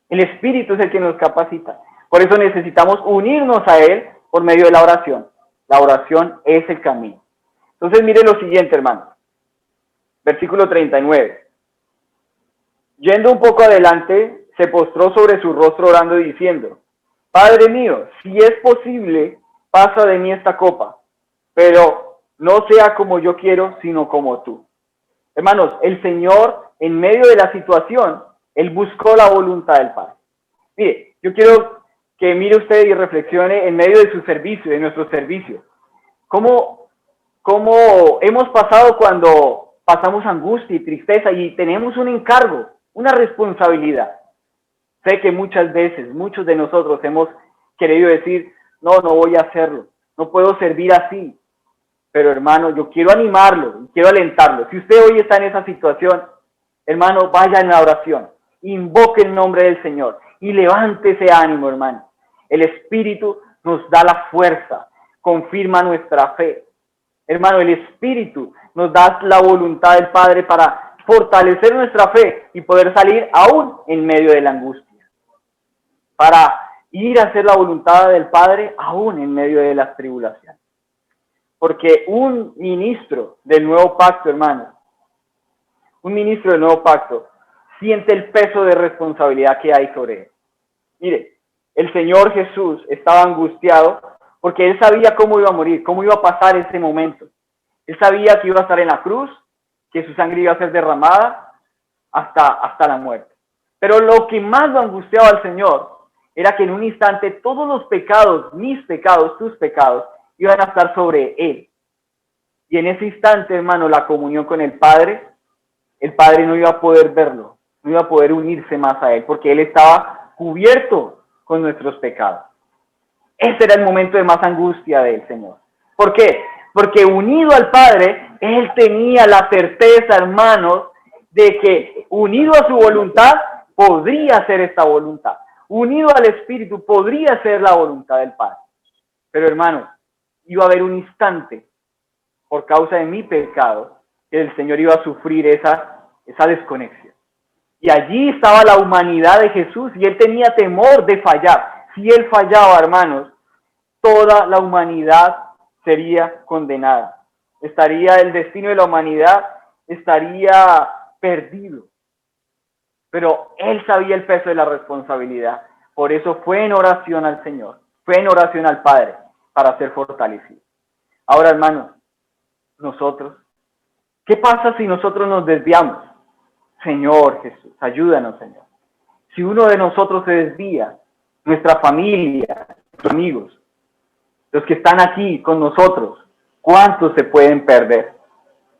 El Espíritu es el que nos capacita. Por eso necesitamos unirnos a Él por medio de la oración. La oración es el camino. Entonces mire lo siguiente, hermanos. Versículo 39. Yendo un poco adelante, se postró sobre su rostro orando y diciendo: Padre mío, si es posible, pasa de mí esta copa, pero no sea como yo quiero, sino como tú. Hermanos, el Señor, en medio de la situación, Él buscó la voluntad del Padre. Mire, yo quiero que mire usted y reflexione en medio de su servicio, de nuestro servicio. ¿Cómo hemos pasado cuando pasamos angustia y tristeza y tenemos un encargo, una responsabilidad? Sé que muchas veces, muchos de nosotros hemos querido decir: no voy a hacerlo, no puedo servir así. Pero hermano, yo quiero animarlo, quiero alentarlo. Si usted hoy está en esa situación, hermano, vaya en la oración, invoque el nombre del Señor y levante ese ánimo, hermano. El Espíritu nos da la fuerza, confirma nuestra fe. Hermano, el Espíritu nos da la voluntad del Padre para fortalecer nuestra fe y poder salir aún en medio de la angustia. Para ir a hacer la voluntad del Padre aún en medio de las tribulaciones. Porque un ministro del nuevo pacto, hermano, un ministro del nuevo pacto siente el peso de responsabilidad que hay sobre él. Mire, el Señor Jesús estaba angustiado porque Él sabía cómo iba a morir, cómo iba a pasar ese momento. Él sabía que iba a estar en la cruz, que su sangre iba a ser derramada hasta la muerte. Pero lo que más lo angustiaba al Señor era que en un instante todos los pecados, mis pecados, tus pecados, iban a estar sobre Él. Y en ese instante, hermano, la comunión con el Padre no iba a poder verlo, no iba a poder unirse más a Él, porque Él estaba cubierto con nuestros pecados. Ese era el momento de más angustia del Señor. ¿Por qué? Porque unido al Padre, Él tenía la certeza, hermanos, de que unido a su voluntad, podría hacer esta voluntad. Unido al Espíritu, podría ser la voluntad del Padre. Pero, hermanos, iba a haber un instante, por causa de mi pecado, que el Señor iba a sufrir esa desconexión. Y allí estaba la humanidad de Jesús, y Él tenía temor de fallar. Si Él fallaba, hermanos, toda la humanidad sería condenada. El destino de la humanidad estaría perdido. Pero Él sabía el peso de la responsabilidad. Por eso fue en oración al Señor, fue en oración al Padre, para ser fortalecido. Ahora, hermanos, nosotros, ¿qué pasa si nosotros nos desviamos? Señor Jesús, ayúdanos, Señor. Si uno de nosotros se desvía, nuestra familia, nuestros amigos, los que están aquí con nosotros, ¿cuántos se pueden perder?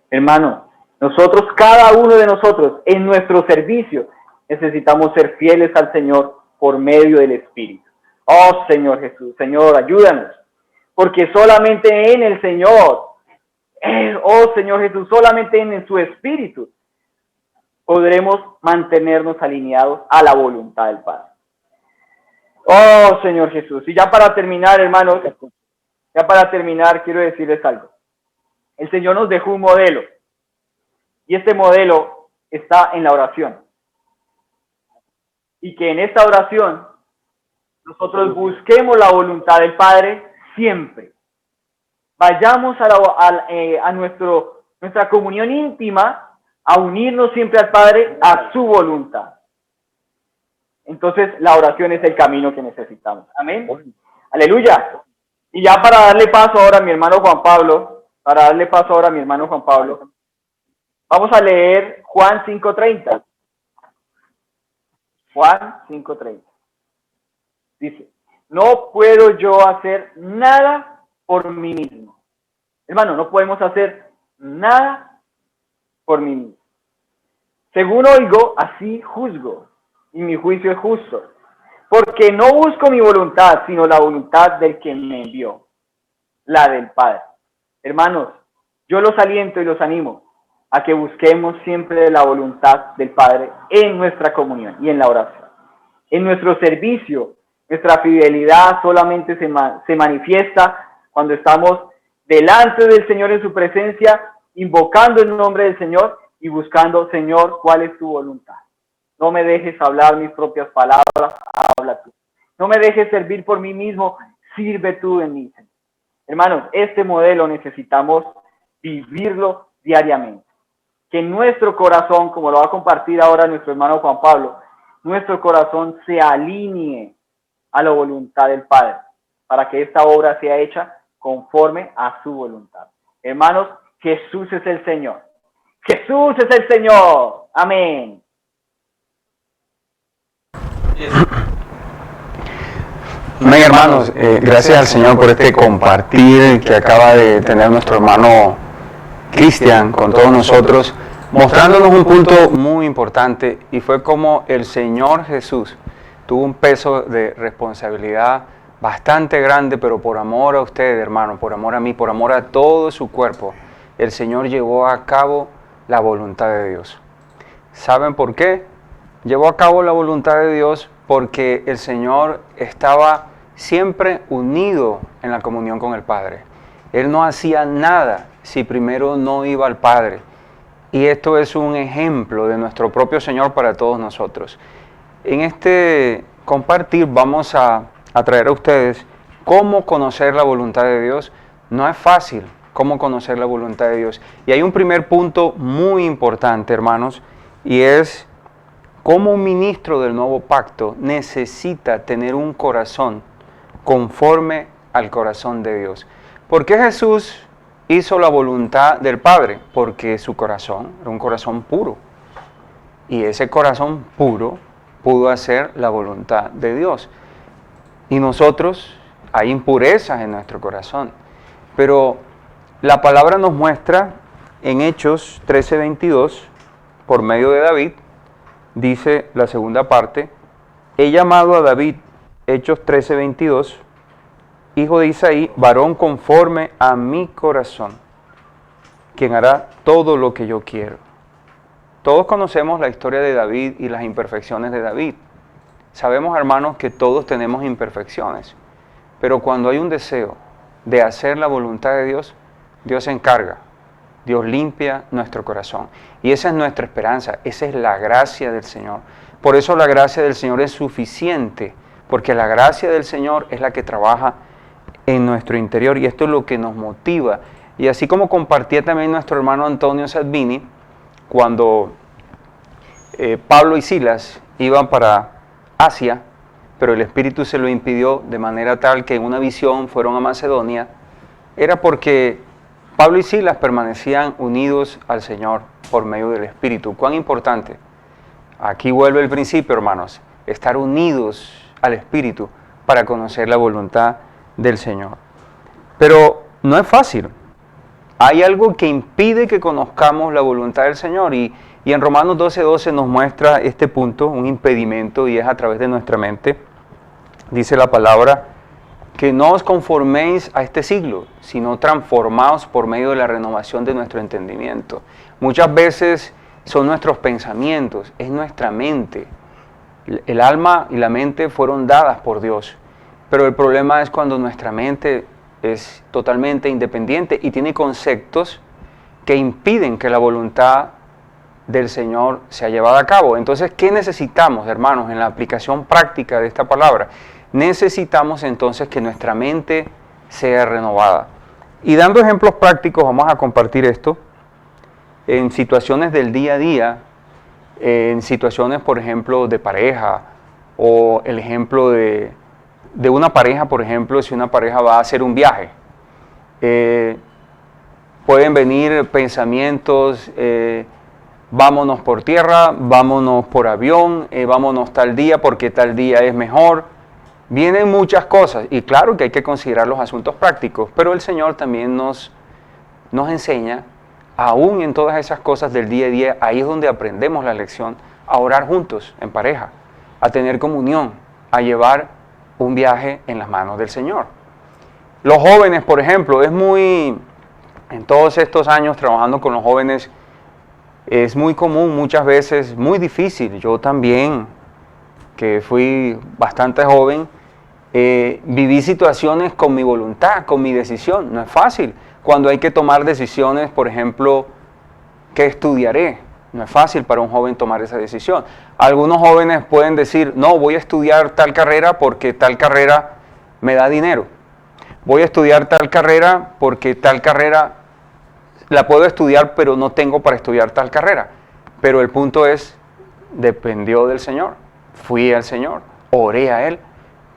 Hermano, nosotros, cada uno de nosotros, en nuestro servicio, necesitamos ser fieles al Señor por medio del Espíritu. Oh, Señor Jesús, Señor, ayúdanos. Porque solamente en el Señor, oh Señor Jesús, solamente en su Espíritu podremos mantenernos alineados a la voluntad del Padre. Oh Señor Jesús. Y ya para terminar, hermanos, quiero decirles algo. El Señor nos dejó un modelo. Y este modelo está en la oración. Y que en esta oración nosotros busquemos la voluntad del Padre siempre. Vayamos a nuestra comunión íntima, a unirnos siempre al Padre, a su voluntad. Entonces la oración es el camino que necesitamos. Amén. Aleluya. Y ya para darle paso ahora a mi hermano Juan Pablo, vamos a leer Juan 5:30. Juan 5:30. Dice: no puedo yo hacer nada por mí mismo. Hermano, no podemos hacer nada por mí mismo. Según oigo, así juzgo, y mi juicio es justo. Porque no busco mi voluntad, sino la voluntad del que me envió, la del Padre. Hermanos, yo los aliento y los animo a que busquemos siempre la voluntad del Padre en nuestra comunión y en la oración. En nuestro servicio, nuestra fidelidad solamente se manifiesta cuando estamos delante del Señor en su presencia, invocando el nombre del Señor y buscando, Señor, ¿cuál es tu voluntad? No me dejes hablar mis propias palabras, habla tú. No me dejes servir por mí mismo, sirve tú en mí, Señor. Hermanos, este modelo necesitamos vivirlo diariamente. Que nuestro corazón, como lo va a compartir ahora nuestro hermano Juan Pablo, nuestro corazón se alinee a la voluntad del Padre, para que esta obra sea hecha conforme a su voluntad. Hermanos, Jesús es el Señor. Jesús es el Señor. Amén. Amén, hermanos. Gracias al Señor por este compartir que acaba de tener nuestro hermano Cristian con todos nosotros, mostrándonos un punto muy importante, y fue como el Señor Jesús tuvo un peso de responsabilidad bastante grande, pero por amor a ustedes, hermano, por amor a mí, por amor a todo su cuerpo, el Señor llevó a cabo la voluntad de Dios. ¿Saben por qué? Llevó a cabo la voluntad de Dios porque el Señor estaba siempre unido en la comunión con el Padre. Él no hacía nada si primero no iba al Padre. Y esto es un ejemplo de nuestro propio Señor para todos nosotros. En este compartir vamos a traer a ustedes cómo conocer la voluntad de Dios. No es fácil cómo conocer la voluntad de Dios. Y hay un primer punto muy importante, hermanos, y es cómo un ministro del nuevo pacto necesita tener un corazón conforme al corazón de Dios. ¿Por qué Jesús hizo la voluntad del Padre? Porque su corazón era un corazón puro. Y ese corazón puro pudo hacer la voluntad de Dios. Y nosotros, hay impurezas en nuestro corazón. Pero la palabra nos muestra en Hechos 13:22, por medio de David, dice la segunda parte: he llamado a David, Hechos 13:22, hijo de Isaí, varón conforme a mi corazón, quien hará todo lo que yo quiero. Todos conocemos la historia de David y las imperfecciones de David. Sabemos, hermanos, que todos tenemos imperfecciones, pero cuando hay un deseo de hacer la voluntad de Dios, Dios se encarga. Dios limpia nuestro corazón. Y esa es nuestra esperanza, esa es la gracia del Señor. Por eso la gracia del Señor es suficiente, porque la gracia del Señor es la que trabaja en nuestro interior, y esto es lo que nos motiva. Y así como compartía también nuestro hermano Antonio Salvini, cuando Pablo y Silas iban para Asia, pero el Espíritu se lo impidió de manera tal que en una visión fueron a Macedonia, era porque Pablo y Silas permanecían unidos al Señor por medio del Espíritu. ¿Cuán importante? Aquí vuelve el principio, hermanos, estar unidos al Espíritu para conocer la voluntad del Señor. Pero no es fácil. Hay algo que impide que conozcamos la voluntad del Señor, y en Romanos 12:12 nos muestra este punto, un impedimento, y es a través de nuestra mente. Dice la palabra: que no os conforméis a este siglo, sino transformaos por medio de la renovación de nuestro entendimiento. Muchas veces son nuestros pensamientos, es nuestra mente. El alma y la mente fueron dadas por Dios, pero el problema es cuando nuestra mente es totalmente independiente y tiene conceptos que impiden que la voluntad del Señor sea llevada a cabo. Entonces, ¿qué necesitamos, hermanos, en la aplicación práctica de esta palabra? Necesitamos entonces que nuestra mente sea renovada. Y dando ejemplos prácticos, vamos a compartir esto en situaciones del día a día, en situaciones, por ejemplo, de pareja, o el ejemplo de una pareja, por ejemplo, si una pareja va a hacer un viaje. Pueden venir pensamientos, vámonos por tierra, vámonos por avión, vámonos tal día porque tal día es mejor. Vienen muchas cosas, y claro que hay que considerar los asuntos prácticos, pero el Señor también nos enseña, aún en todas esas cosas del día a día, ahí es donde aprendemos la lección, a orar juntos, en pareja, a tener comunión, a llevar un viaje en las manos del Señor. Los jóvenes, por ejemplo, en todos estos años trabajando con los jóvenes, es muy común, muchas veces, muy difícil. Yo también, que fui bastante joven, viví situaciones con mi voluntad, con mi decisión. No es fácil, cuando hay que tomar decisiones, por ejemplo, ¿qué estudiaré? No es fácil para un joven tomar esa decisión. Algunos jóvenes pueden decir, no, voy a estudiar tal carrera porque tal carrera me da dinero. Voy a estudiar tal carrera porque tal carrera la puedo estudiar, pero no tengo para estudiar tal carrera. Pero el punto es, dependió del Señor. Fui al Señor, oré a Él.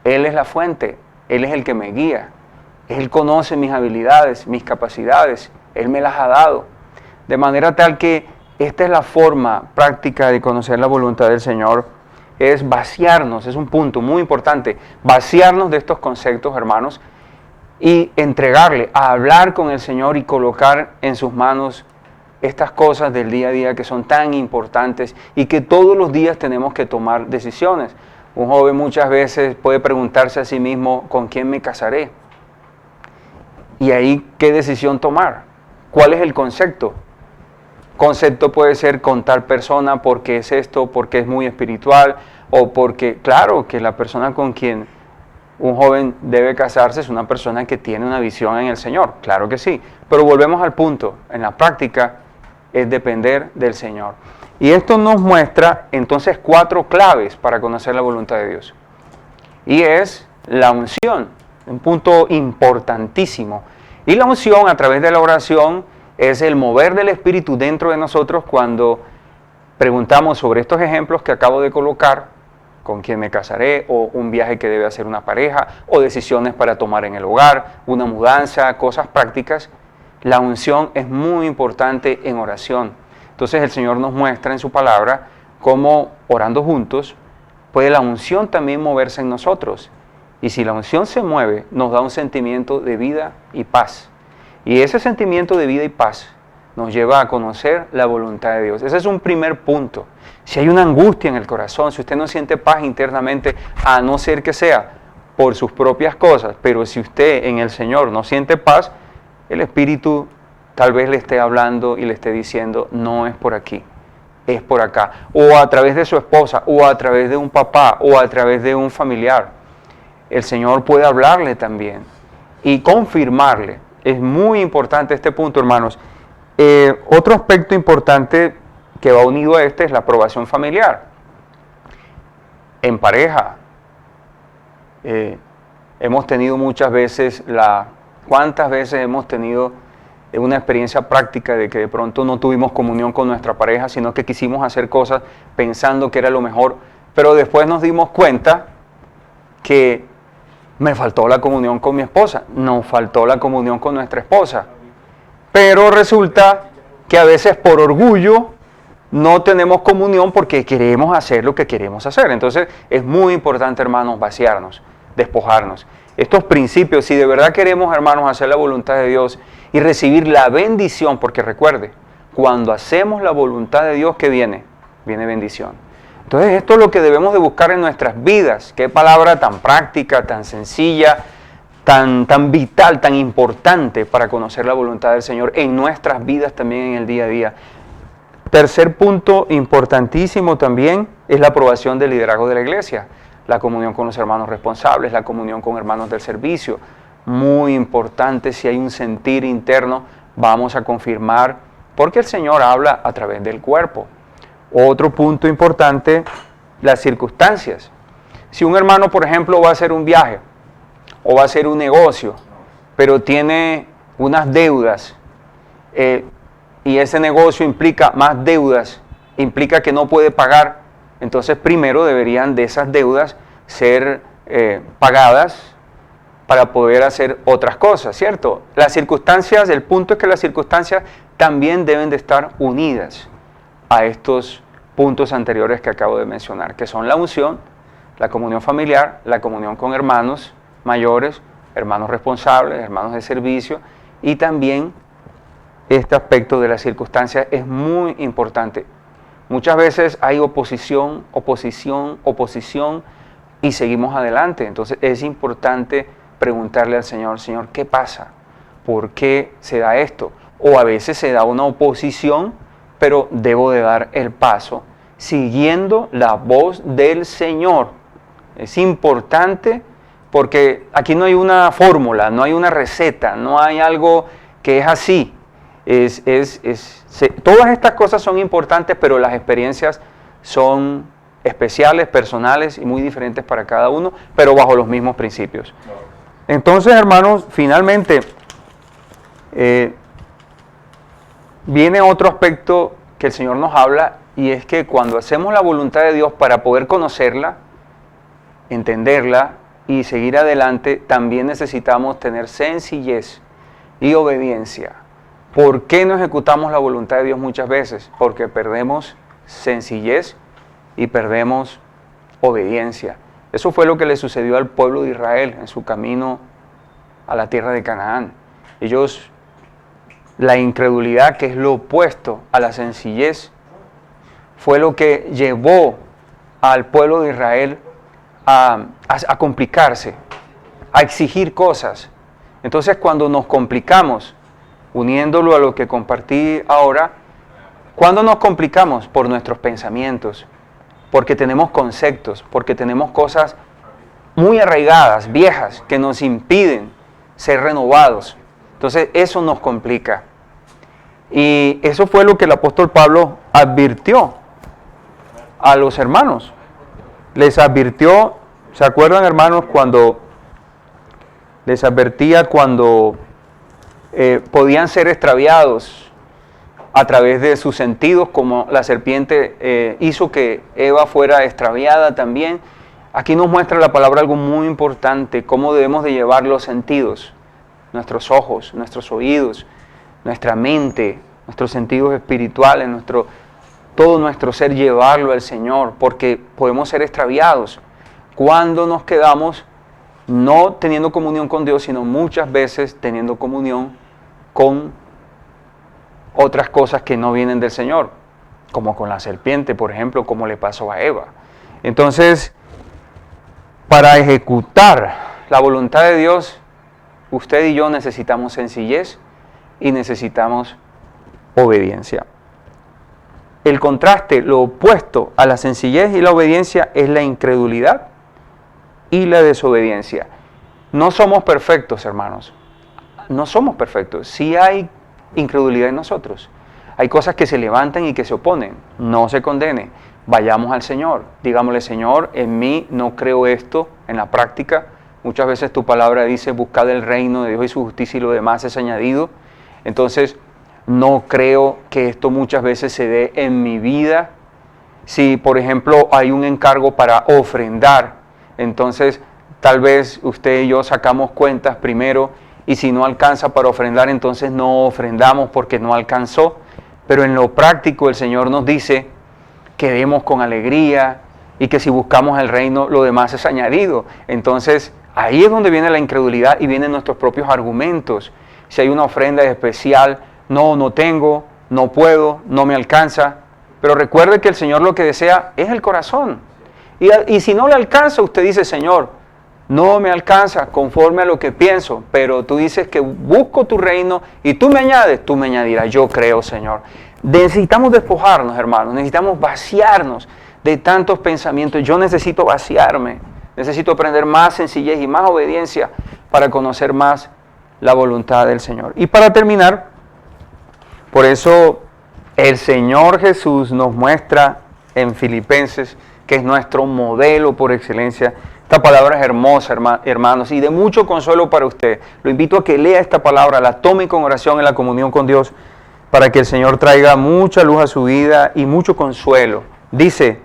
Él es la fuente, Él es el que me guía. Él conoce mis habilidades, mis capacidades. Él me las ha dado. De manera tal que esta es la forma práctica de conocer la voluntad del Señor, es vaciarnos, es un punto muy importante, vaciarnos de estos conceptos, hermanos, y entregarle, a hablar con el Señor y colocar en sus manos estas cosas del día a día que son tan importantes y que todos los días tenemos que tomar decisiones. Un joven muchas veces puede preguntarse a sí mismo, ¿con quién me casaré? Y ahí, ¿qué decisión tomar? ¿Cuál es el concepto? Concepto puede ser con tal persona porque es esto, porque es muy espiritual, o porque, claro, que la persona con quien un joven debe casarse es una persona que tiene una visión en el Señor, claro que sí. Pero volvemos al punto, en la práctica es depender del Señor. Y esto nos muestra entonces 4 claves para conocer la voluntad de Dios. Y es la unción, un punto importantísimo. Y la unción a través de la oración es el mover del Espíritu dentro de nosotros cuando preguntamos sobre estos ejemplos que acabo de colocar, con quién me casaré, o un viaje que debe hacer una pareja, o decisiones para tomar en el hogar, una mudanza, cosas prácticas. La unción es muy importante en oración. Entonces el Señor nos muestra en su palabra cómo orando juntos puede la unción también moverse en nosotros. Y si la unción se mueve, nos da un sentimiento de vida y paz. Y ese sentimiento de vida y paz nos lleva a conocer la voluntad de Dios. Ese es un primer punto. Si hay una angustia en el corazón, si usted no siente paz internamente, a no ser que sea por sus propias cosas, pero si usted en el Señor no siente paz, el Espíritu tal vez le esté hablando y le esté diciendo, no es por aquí, es por acá. O a través de su esposa, o a través de un papá, o a través de un familiar. El Señor puede hablarle también y confirmarle. Es muy importante este punto, hermanos. Otro aspecto importante que va unido a este es la aprobación familiar. En pareja, hemos tenido muchas veces ¿cuántas veces hemos tenido una experiencia práctica de que de pronto no tuvimos comunión con nuestra pareja, sino que quisimos hacer cosas pensando que era lo mejor, pero después nos dimos cuenta que me faltó la comunión con mi esposa, nos faltó la comunión con nuestra esposa. Pero resulta que a veces por orgullo no tenemos comunión porque queremos hacer lo que queremos hacer. Entonces es muy importante, hermanos, vaciarnos, despojarnos. Estos principios, si de verdad queremos, hermanos, hacer la voluntad de Dios y recibir la bendición, porque recuerde, cuando hacemos la voluntad de Dios, ¿qué viene? Viene bendición. Entonces esto es lo que debemos de buscar en nuestras vidas. Qué palabra tan práctica, tan sencilla, tan vital, tan importante para conocer la voluntad del Señor en nuestras vidas también en el día a día. Tercer punto importantísimo también es la aprobación del liderazgo de la iglesia, la comunión con los hermanos responsables, la comunión con hermanos del servicio. Muy importante, si hay un sentir interno, vamos a confirmar, porque el Señor habla a través del cuerpo. Otro punto importante, las circunstancias. Si un hermano, por ejemplo, va a hacer un viaje o va a hacer un negocio, pero tiene unas deudas y ese negocio implica más deudas, implica que no puede pagar, entonces primero deberían de esas deudas ser pagadas para poder hacer otras cosas, ¿cierto? Las circunstancias, el punto es que las circunstancias también deben de estar unidas a estos puntos anteriores que acabo de mencionar, que son la unción, la comunión familiar, la comunión con hermanos mayores, hermanos responsables, hermanos de servicio, y también este aspecto de las circunstancias es muy importante. Muchas veces hay oposición, y seguimos adelante. Entonces es importante preguntarle al Señor, Señor, ¿qué pasa? ¿Por qué se da esto? O a veces se da una oposición, pero debo de dar el paso siguiendo la voz del Señor. Es importante porque aquí no hay una fórmula, no hay una receta, no hay algo que es así. Todas estas cosas son importantes, pero las experiencias son especiales, personales y muy diferentes para cada uno, pero bajo los mismos principios. Entonces, hermanos, finalmente viene otro aspecto que el Señor nos habla, y es que cuando hacemos la voluntad de Dios para poder conocerla, entenderla y seguir adelante, también necesitamos tener sencillez y obediencia. ¿Por qué no ejecutamos la voluntad de Dios muchas veces? Porque perdemos sencillez y perdemos obediencia. Eso fue lo que le sucedió al pueblo de Israel en su camino a la tierra de Canaán. Ellos, la incredulidad, que es lo opuesto a la sencillez, fue lo que llevó al pueblo de Israel a complicarse, a exigir cosas. Entonces, cuando nos complicamos, uniéndolo a lo que compartí ahora, ¿cuándo nos complicamos? Por nuestros pensamientos, porque tenemos conceptos, porque tenemos cosas muy arraigadas, viejas, que nos impiden ser renovados. Entonces, eso nos complica. Y eso fue lo que el apóstol Pablo advirtió a los hermanos. Les advirtió, ¿se acuerdan, hermanos, cuando les advertía cuando podían ser extraviados a través de sus sentidos, como la serpiente hizo que Eva fuera extraviada también? Aquí nos muestra la palabra algo muy importante, cómo debemos de llevar los sentidos, nuestros ojos, nuestros oídos, nuestra mente, nuestros sentidos espirituales, todo nuestro ser, llevarlo al Señor, porque podemos ser extraviados cuando nos quedamos no teniendo comunión con Dios, sino muchas veces teniendo comunión con otras cosas que no vienen del Señor, como con la serpiente, por ejemplo, como le pasó a Eva. Entonces, para ejecutar la voluntad de Dios, usted y yo necesitamos sencillez y necesitamos obediencia. El contraste, lo opuesto a la sencillez y la obediencia, es la incredulidad y la desobediencia. No somos perfectos, hermanos. No somos perfectos. Sí hay incredulidad en nosotros. Hay cosas que se levantan y que se oponen. No se condene. Vayamos al Señor. Digámosle: Señor, en mí no creo esto en la práctica. Muchas veces tu palabra dice: buscad el reino de Dios y su justicia, y lo demás es añadido. Entonces, no creo que esto muchas veces se dé en mi vida. Si, por ejemplo, hay un encargo para ofrendar, entonces tal vez usted y yo sacamos cuentas primero, y si no alcanza para ofrendar, entonces no ofrendamos porque no alcanzó. Pero en lo práctico el Señor nos dice que demos con alegría y que si buscamos el reino, lo demás es añadido. Entonces ahí es donde viene la incredulidad y vienen nuestros propios argumentos. Si hay una ofrenda especial, no tengo, no puedo, no me alcanza. Pero recuerde que el Señor lo que desea es el corazón. Y si no le alcanza, usted dice: Señor, no me alcanza conforme a lo que pienso, pero tú dices que busco tu reino y tú me añades, tú me añadirás. Yo creo, Señor. Necesitamos despojarnos, hermanos, necesitamos vaciarnos de tantos pensamientos. Yo necesito vaciarme, necesito aprender más sencillez y más obediencia para conocer más la voluntad del Señor. Y para terminar, por eso el Señor Jesús nos muestra en Filipenses, que es nuestro modelo por excelencia. Esta palabra es hermosa, hermanos, y de mucho consuelo para usted. Lo invito a que lea esta palabra, la tome con oración en la comunión con Dios, para que el Señor traiga mucha luz a su vida y mucho consuelo. Dice: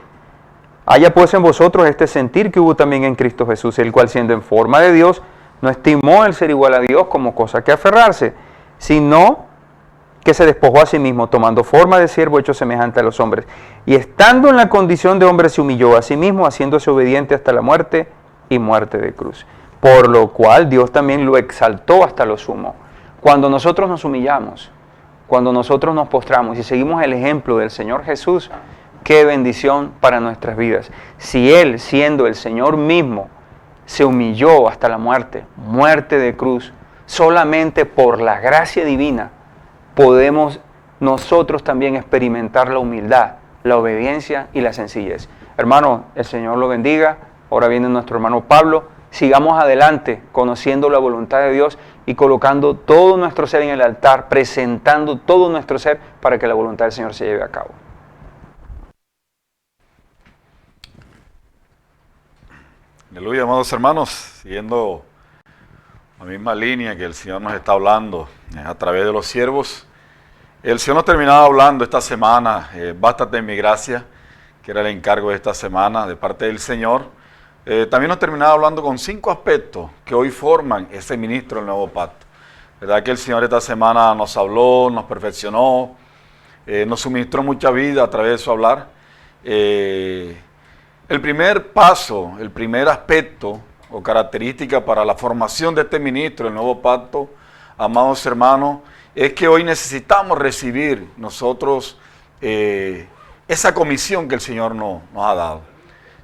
haya pues en vosotros este sentir que hubo también en Cristo Jesús, el cual, siendo en forma de Dios, no estimó el ser igual a Dios como cosa que aferrarse, sino que se despojó a sí mismo, tomando forma de siervo, hecho semejante a los hombres. Y estando en la condición de hombre, se humilló a sí mismo, haciéndose obediente hasta la muerte y muerte de cruz. Por lo cual Dios también lo exaltó hasta lo sumo. Cuando nosotros nos humillamos, cuando nosotros nos postramos y seguimos el ejemplo del Señor Jesús, qué bendición para nuestras vidas. Si Él, siendo el Señor mismo, se humilló hasta la muerte, muerte de cruz, solamente por la gracia divina, podemos nosotros también experimentar la humildad, la obediencia y la sencillez. Hermano, el Señor lo bendiga. Ahora viene nuestro hermano Pablo sigamos adelante conociendo la voluntad de Dios y colocando todo nuestro ser en el altar, presentando todo nuestro ser para que la voluntad del Señor se lleve a cabo. Aleluya, amados hermanos, siguiendo la misma línea que el Señor nos está hablando a través de los siervos. El Señor nos terminaba hablando esta semana, bástate en mi gracia, que era el encargo de esta semana de parte del Señor. También nos terminaba hablando con 5 aspectos que hoy forman ese ministro del nuevo pacto. ¿Verdad que el Señor esta semana nos habló, nos perfeccionó, nos suministró mucha vida a través de su hablar? El primer paso, el primer aspecto o característica para la formación de este ministro del nuevo pacto, amados hermanos, es que hoy necesitamos recibir nosotros esa comisión que el Señor nos ha dado.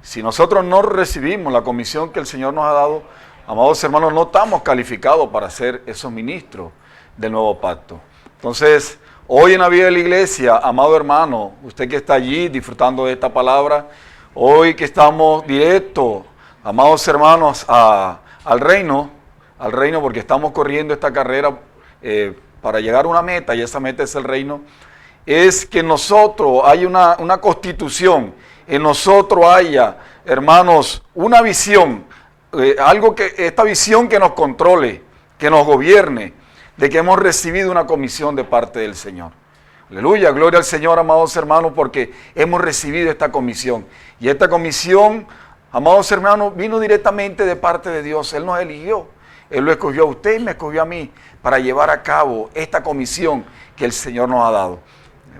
Si nosotros no recibimos la comisión que el Señor nos ha dado, amados hermanos, no estamos calificados para ser esos ministros del nuevo pacto. Entonces, hoy en la vida de la iglesia, amado hermano, usted que está allí disfrutando de esta palabra, hoy que estamos directos, amados hermanos, al reino, porque estamos corriendo esta carrera para llegar a una meta, y esa meta es el reino, es que nosotros hay una constitución, en nosotros haya, hermanos, una visión, esta visión que nos controle, que nos gobierne, de que hemos recibido una comisión de parte del Señor. Aleluya, gloria al Señor, amados hermanos, porque hemos recibido esta comisión. Y esta comisión, amados hermanos, vino directamente de parte de Dios. Él nos eligió, Él lo escogió a usted y me escogió a mí para llevar a cabo esta comisión que el Señor nos ha dado.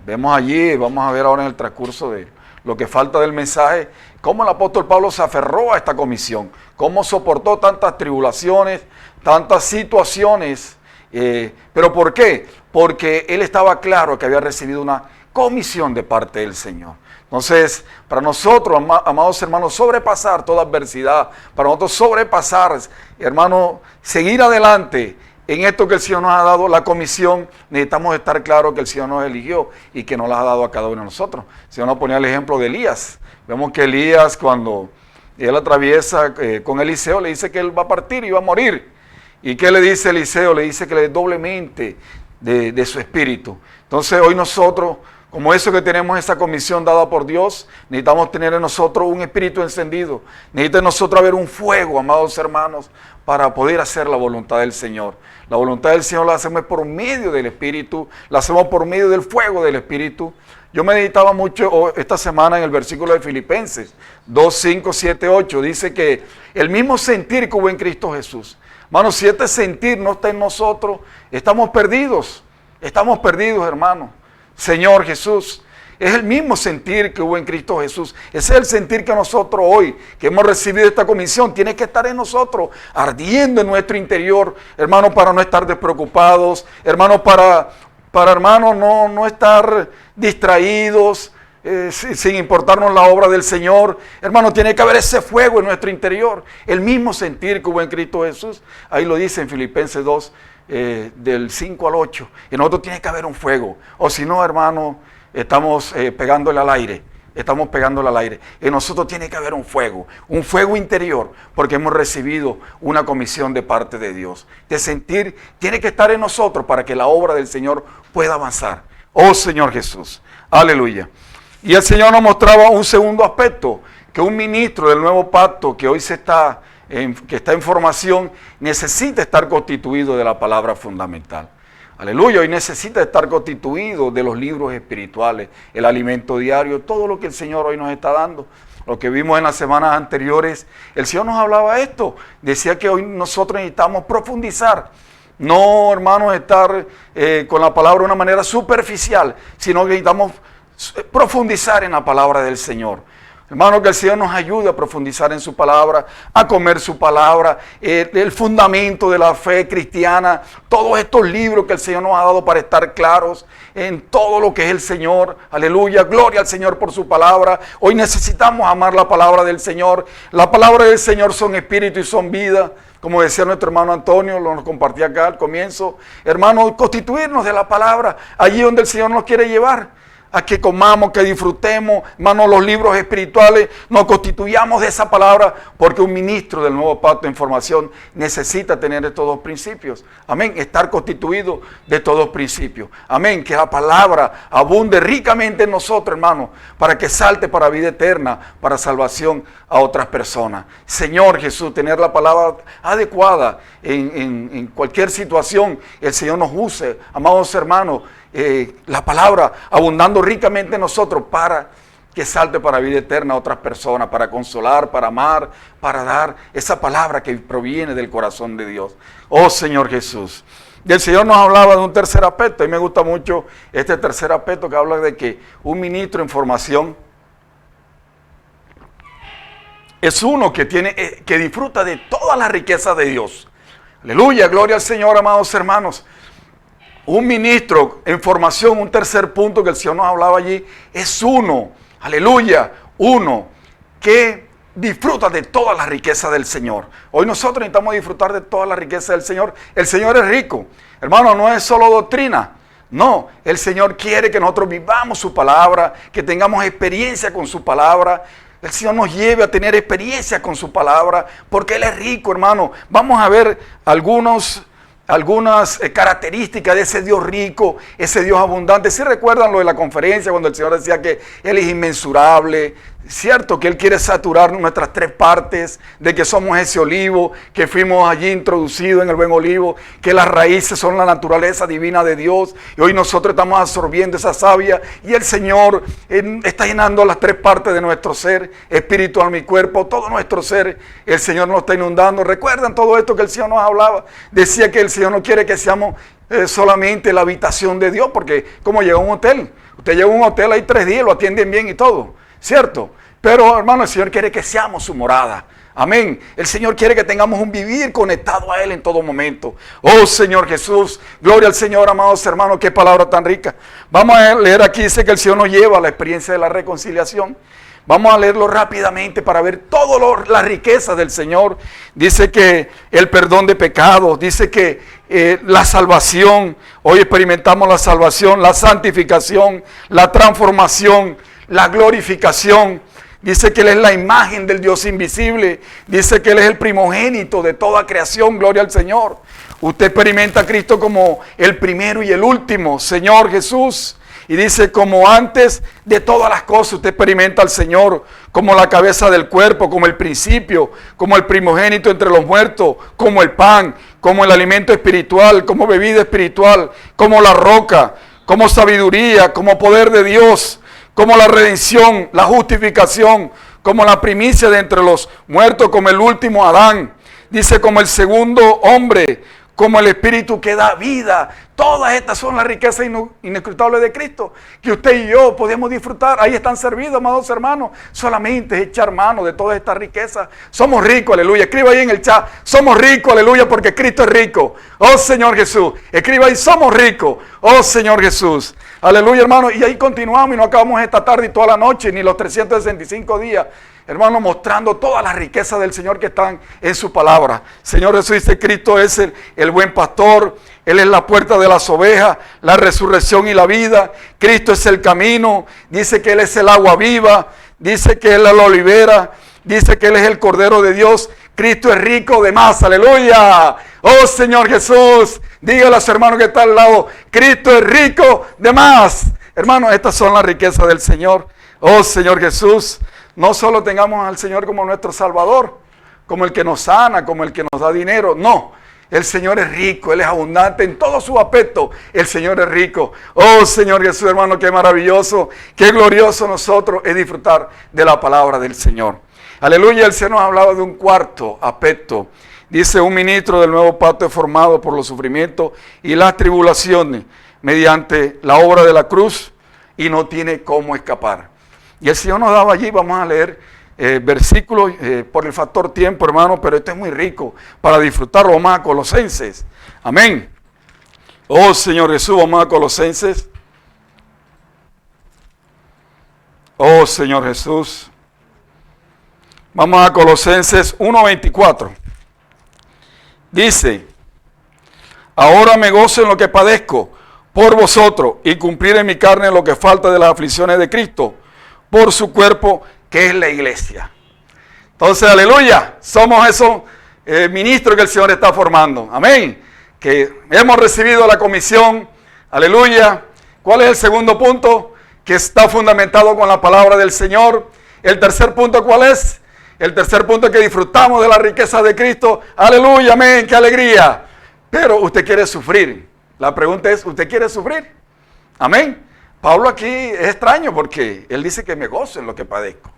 Vemos allí, vamos a ver ahora en el transcurso de lo que falta del mensaje, cómo el apóstol Pablo se aferró a esta comisión, cómo soportó tantas tribulaciones, tantas situaciones. ¿Pero por qué? Porque él estaba claro que había recibido una comisión de parte del Señor. Entonces, para nosotros, amados hermanos, sobrepasar toda adversidad, para nosotros sobrepasar, hermanos, seguir adelante en esto que el Señor nos ha dado, la comisión, necesitamos estar claros que el Señor nos eligió y que nos la ha dado a cada uno de nosotros. El Señor nos ponía el ejemplo de Elías. Vemos que Elías, cuando él atraviesa con Eliseo, le dice que él va a partir y va a morir. ¿Y qué le dice Eliseo? Le dice que le dé doblemente de su espíritu. Entonces hoy nosotros, como eso que tenemos esa comisión dada por Dios, necesitamos tener en nosotros un espíritu encendido. Necesita en nosotros haber un fuego, amados hermanos, para poder hacer la voluntad del Señor. La voluntad del Señor la hacemos por medio del Espíritu, la hacemos por medio del fuego del Espíritu. Yo meditaba mucho esta semana en el versículo de Filipenses 2, 5, 7, 8. Dice que el mismo sentir que hubo en Cristo Jesús. Hermanos, si este sentir no está en nosotros, estamos perdidos, hermanos. Señor Jesús, es el mismo sentir que hubo en Cristo Jesús. Ese es el sentir que nosotros hoy, que hemos recibido esta comisión, tiene que estar en nosotros, ardiendo en nuestro interior, hermanos, para no estar despreocupados, hermanos, para hermanos, no estar distraídos, sin importarnos la obra del Señor. Hermano, tiene que haber ese fuego en nuestro interior, el mismo sentir que hubo en Cristo Jesús. Ahí lo dice en Filipenses 2, del 5 al 8. En nosotros tiene que haber un fuego, o si no, hermano, estamos pegándole al aire. En nosotros tiene que haber un fuego interior, porque hemos recibido una comisión de parte de Dios. De sentir tiene que estar en nosotros para que la obra del Señor pueda avanzar. Oh Señor Jesús, aleluya. Y el Señor nos mostraba un segundo aspecto, que un ministro del nuevo pacto que hoy está en formación, necesita estar constituido de la palabra fundamental. Aleluya, hoy necesita estar constituido de los libros espirituales, el alimento diario, todo lo que el Señor hoy nos está dando. Lo que vimos en las semanas anteriores, el Señor nos hablaba esto, decía que hoy nosotros necesitamos profundizar. No, hermanos, estar con la palabra de una manera superficial, sino que necesitamos profundizar en la palabra del Señor. Hermano, que el Señor nos ayude a profundizar en su palabra, a comer su palabra, el fundamento de la fe cristiana, todos estos libros que el Señor nos ha dado para estar claros en todo lo que es el Señor. Aleluya, gloria al Señor por su palabra. Hoy necesitamos amar la palabra del Señor. La palabra del Señor son espíritu y son vida. Como decía nuestro hermano Antonio, lo nos compartía acá al comienzo. Hermano, constituirnos de la palabra, allí donde el Señor nos quiere llevar. a que comamos, que disfrutemos, hermano, los libros espirituales, nos constituyamos de esa palabra, porque un ministro del nuevo pacto de información necesita tener estos dos principios. Amén, estar constituido de estos dos principios. Amén, que la palabra abunde ricamente en nosotros, hermano, para que salte para vida eterna, para salvación a otras personas. Señor Jesús, tener la palabra adecuada en cualquier situación, el Señor nos use, amados hermanos, la palabra abundando ricamente en nosotros para que salte para vida eterna a otras personas, para consolar, para amar, para dar esa palabra que proviene del corazón de Dios. Oh Señor Jesús. Y el Señor nos hablaba de un tercer aspecto, y me gusta mucho este tercer aspecto que habla de que un ministro en formación es uno que que disfruta de toda la riqueza de Dios. Aleluya, gloria al Señor, amados hermanos. Un ministro en formación, un tercer punto que el Señor nos hablaba allí, es uno, aleluya, uno que disfruta de toda la riqueza del Señor. Hoy nosotros necesitamos disfrutar de toda la riqueza del Señor. El Señor es rico. Hermano, no es solo doctrina. No, el Señor quiere que nosotros vivamos su palabra, que tengamos experiencia con su palabra. El Señor nos lleve a tener experiencia con su palabra, porque Él es rico, hermano. Vamos a ver algunas características de ese Dios rico, ese Dios abundante. ¿Sí recuerdan lo de la conferencia cuando el Señor decía que Él es inmensurable? Cierto que Él quiere saturar nuestras tres partes, de que somos ese olivo, que fuimos allí introducidos en el buen olivo, que las raíces son la naturaleza divina de Dios, y hoy nosotros estamos absorbiendo esa savia, y el Señor está llenando las tres partes de nuestro ser, espíritu, alma y cuerpo, todo nuestro ser, el Señor nos está inundando. ¿Recuerdan todo esto que el Señor nos hablaba? Decía que el Señor no quiere que seamos solamente la habitación de Dios, porque como llega a un hotel, usted llega a un hotel, hay 3 días, lo atienden bien y todo, ¿cierto? Pero hermano, el Señor quiere que seamos su morada. Amén. El Señor quiere que tengamos un vivir conectado a Él en todo momento. Oh Señor Jesús, gloria al Señor, amados hermanos, qué palabra tan rica. Vamos a leer aquí, dice que el Señor nos lleva a la experiencia de la reconciliación. Vamos a leerlo rápidamente para ver todas las riquezas del Señor. Dice que el perdón de pecados, dice que la salvación, hoy experimentamos la salvación, la santificación, la transformación, la glorificación. Dice que Él es la imagen del Dios invisible. Dice que Él es el primogénito de toda creación. Gloria al Señor. Usted experimenta a Cristo como el primero y el último, Señor Jesús. Y dice, como antes de todas las cosas, usted experimenta al Señor como la cabeza del cuerpo, como el principio, como el primogénito entre los muertos, como el pan, como el alimento espiritual, como bebida espiritual, como la roca, como sabiduría, como poder de Dios, como la redención, la justificación, como la primicia de entre los muertos, como el último Adán. Dice, como el segundo hombre, como el Espíritu que da vida. Todas estas son las riquezas inescrutables de Cristo, que usted y yo podemos disfrutar. Ahí están servidos, amados hermanos. Solamente es echar mano de todas estas riquezas. Somos ricos, aleluya. Escriba ahí en el chat, somos ricos, aleluya, porque Cristo es rico. Oh Señor Jesús. Escriba ahí, somos ricos. Oh Señor Jesús. Aleluya, hermano. Y ahí continuamos y no acabamos esta tarde y toda la noche, ni los 365 días. Hermano, mostrando todas las riquezas del Señor que están en su palabra. Señor Jesús dice, Cristo es el buen pastor. Él es la puerta de las ovejas, la resurrección y la vida. Cristo es el camino. Dice que Él es el agua viva. Dice que Él es la olivera. Dice que Él es el Cordero de Dios. Cristo es rico de más. Aleluya. Oh Señor Jesús. Dígale a su hermano que está al lado. Cristo es rico de más. Hermano, estas son las riquezas del Señor. Oh Señor Jesús. No solo tengamos al Señor como nuestro Salvador, como el que nos sana, como el que nos da dinero. No, el Señor es rico, Él es abundante en todo su aspecto. El Señor es rico. Oh Señor Jesús, hermano, qué maravilloso, qué glorioso nosotros es disfrutar de la palabra del Señor. Aleluya, el Señor nos hablaba de un cuarto aspecto. Dice, un ministro del nuevo pacto es formado por los sufrimientos y las tribulaciones mediante la obra de la cruz y no tiene cómo escapar. Y el Señor nos daba allí, vamos a leer versículos por el factor tiempo, hermano, pero esto es muy rico para disfrutarlo. Vamos a Colosenses. Amén. Oh Señor Jesús, vamos a Colosenses. Oh Señor Jesús. Vamos a Colosenses 1:24. Dice, ahora me gozo en lo que padezco por vosotros y cumplir en mi carne lo que falta de las aflicciones de Cristo, por su cuerpo, que es la iglesia. Entonces, aleluya, somos esos ministros que el Señor está formando. Amén. Que hemos recibido la comisión. Aleluya. ¿Cuál es el segundo punto? Que está fundamentado con la palabra del Señor. El tercer punto, ¿cuál es? El tercer punto es que disfrutamos de la riqueza de Cristo. Aleluya, amén, qué alegría. Pero usted quiere sufrir. La pregunta es, ¿usted quiere sufrir? Amén. Pablo aquí es extraño porque él dice que me gozo en lo que padezco.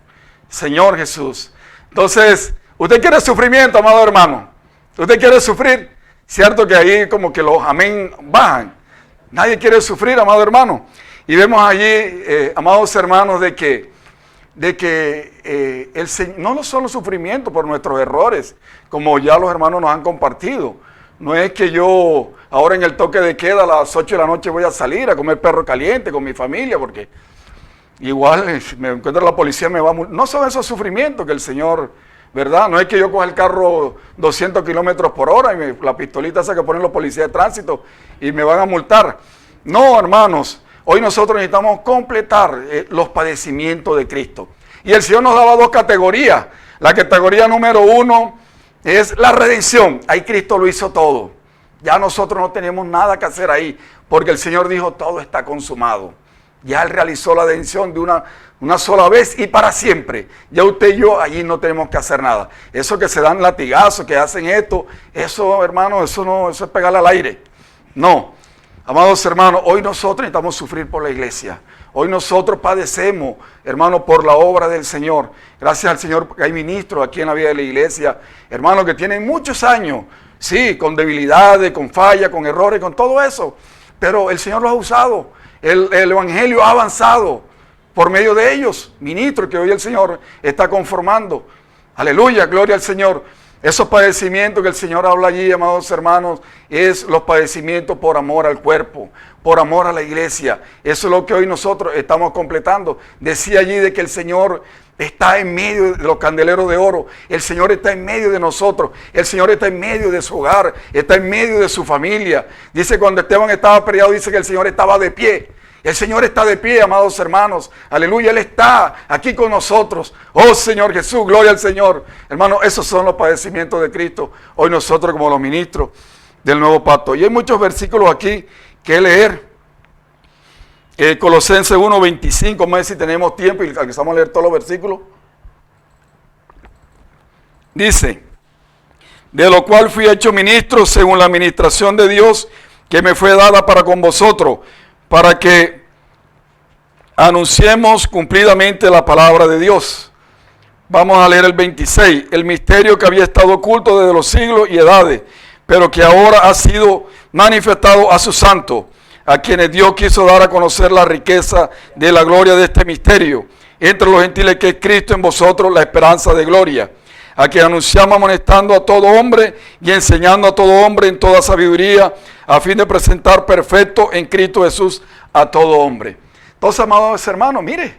Señor Jesús. Entonces, ¿usted quiere sufrimiento, amado hermano? ¿Usted quiere sufrir? Cierto que ahí como que los amén bajan. Nadie quiere sufrir, amado hermano. Y vemos allí, amados hermanos, de que el Señor, no solo sufrimiento por nuestros errores, como ya los hermanos nos han compartido. No es que yo ahora en el toque de queda a las 8 de la noche voy a salir a comer perro caliente con mi familia, porque igual si me encuentra la policía me va a multar. No son esos sufrimientos que el Señor, ¿verdad? No es que yo coja el carro 200 kilómetros por hora y la pistolita esa que ponen los policías de tránsito y me van a multar. No, hermanos. Hoy nosotros necesitamos completar los padecimientos de Cristo. Y el Señor nos daba dos categorías. La categoría número 1 es la redención. Ahí Cristo lo hizo todo. Ya nosotros no tenemos nada que hacer ahí, porque el Señor dijo, todo está consumado. Ya Él realizó la redención de una sola vez y para siempre. Ya usted y yo allí no tenemos que hacer nada. Eso que se dan latigazos, que hacen esto, eso, hermano, eso es pegarle al aire. No. Amados hermanos, hoy nosotros necesitamos sufrir por la iglesia. Hoy nosotros padecemos, hermano, por la obra del Señor. Gracias al Señor que hay ministros aquí en la vida de la iglesia, hermanos, que tienen muchos años, sí, con debilidades, con fallas, con errores, con todo eso. Pero el Señor los ha usado. El Evangelio ha avanzado por medio de ellos, ministros que hoy el Señor está conformando. Aleluya, gloria al Señor. Esos padecimientos que el Señor habla allí, amados hermanos, es los padecimientos por amor al cuerpo, por amor a la iglesia. Eso es lo que hoy nosotros estamos completando. Decía allí de que el Señor está en medio de los candeleros de oro. El Señor está en medio de nosotros. El Señor está en medio de su hogar, está en medio de su familia. Dice cuando Esteban estaba peleado, dice que el Señor estaba de pie. El Señor está de pie, amados hermanos. Aleluya, Él está aquí con nosotros. Oh Señor Jesús, gloria al Señor. Hermano, esos son los padecimientos de Cristo. Hoy nosotros como los ministros del nuevo pacto. Y hay muchos versículos aquí que leer. Colosenses 1:25, vamos a ver si tenemos tiempo y alcanzamos a leer todos los versículos. Dice, de lo cual fui hecho ministro según la administración de Dios que me fue dada para con vosotros, para que anunciemos cumplidamente la palabra de Dios. Vamos a leer el 26. El misterio que había estado oculto desde los siglos y edades, pero que ahora ha sido manifestado a sus santos, a quienes Dios quiso dar a conocer la riqueza de la gloria de este misterio, entre los gentiles, que es Cristo en vosotros, la esperanza de gloria, a quien anunciamos amonestando a todo hombre y enseñando a todo hombre en toda sabiduría, a fin de presentar perfecto en Cristo Jesús a todo hombre. Entonces, amados hermanos, mire,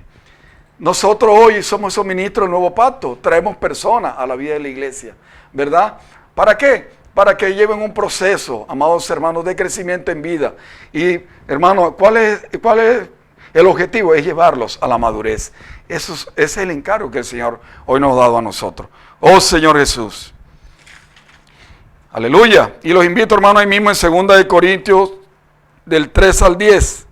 nosotros hoy somos esos ministros del nuevo pacto, traemos personas a la vida de la iglesia, ¿verdad? ¿Para qué? Para que lleven un proceso, amados hermanos, de crecimiento en vida. Y, hermanos, ¿cuál es el objetivo? Es llevarlos a la madurez. Ese es el encargo que el Señor hoy nos ha dado a nosotros. Oh Señor Jesús. Aleluya. Y los invito, hermanos, ahí mismo en 2 de Corintios del 3 al 10.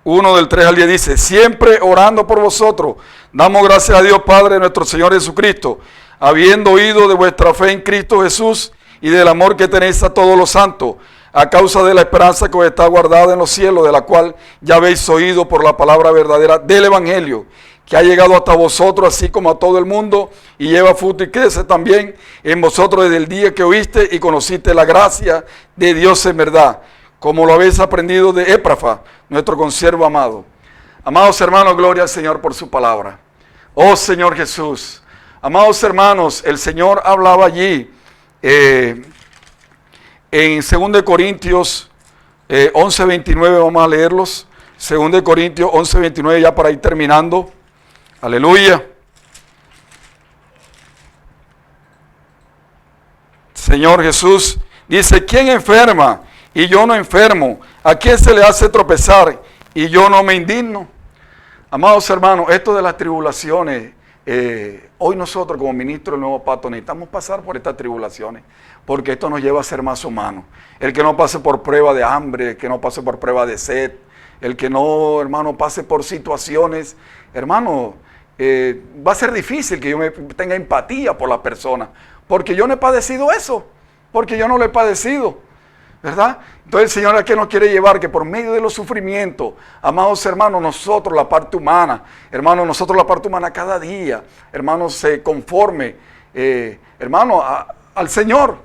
1 del 3 al 10 dice, siempre orando por vosotros, damos gracias a Dios Padre de nuestro Señor Jesucristo, habiendo oído de vuestra fe en Cristo Jesús y del amor que tenéis a todos los santos, a causa de la esperanza que os está guardada en los cielos, de la cual ya habéis oído por la palabra verdadera del Evangelio, que ha llegado hasta vosotros, así como a todo el mundo, y lleva fruto y crece también en vosotros desde el día que oíste y conociste la gracia de Dios en verdad, como lo habéis aprendido de Éprafa, nuestro consiervo amado. Amados hermanos, gloria al Señor por su palabra. Oh Señor Jesús. Amados hermanos, el Señor hablaba allí en 2 Corintios 11:29, vamos a leerlos. 2 Corintios 11:29, ya para ir terminando. Aleluya. Señor Jesús, Dice, ¿quién enferma y yo no enfermo? ¿A quién se le hace tropezar y yo no me indigno? Amados hermanos, esto de las tribulaciones, hoy nosotros como ministros del Nuevo Pacto necesitamos pasar por estas tribulaciones, porque esto nos lleva a ser más humanos. El que no pase por prueba de hambre, el que no pase por prueba de sed, el que no, hermano, pase por situaciones, hermano, va a ser difícil que yo tenga empatía por la persona, porque yo no he padecido eso, porque yo no lo he padecido, ¿verdad? Entonces el Señor aquí nos quiere llevar que por medio de los sufrimientos, amados hermanos, nosotros la parte humana, hermanos, nosotros la parte humana cada día, hermanos, se conforme, hermano, al Señor,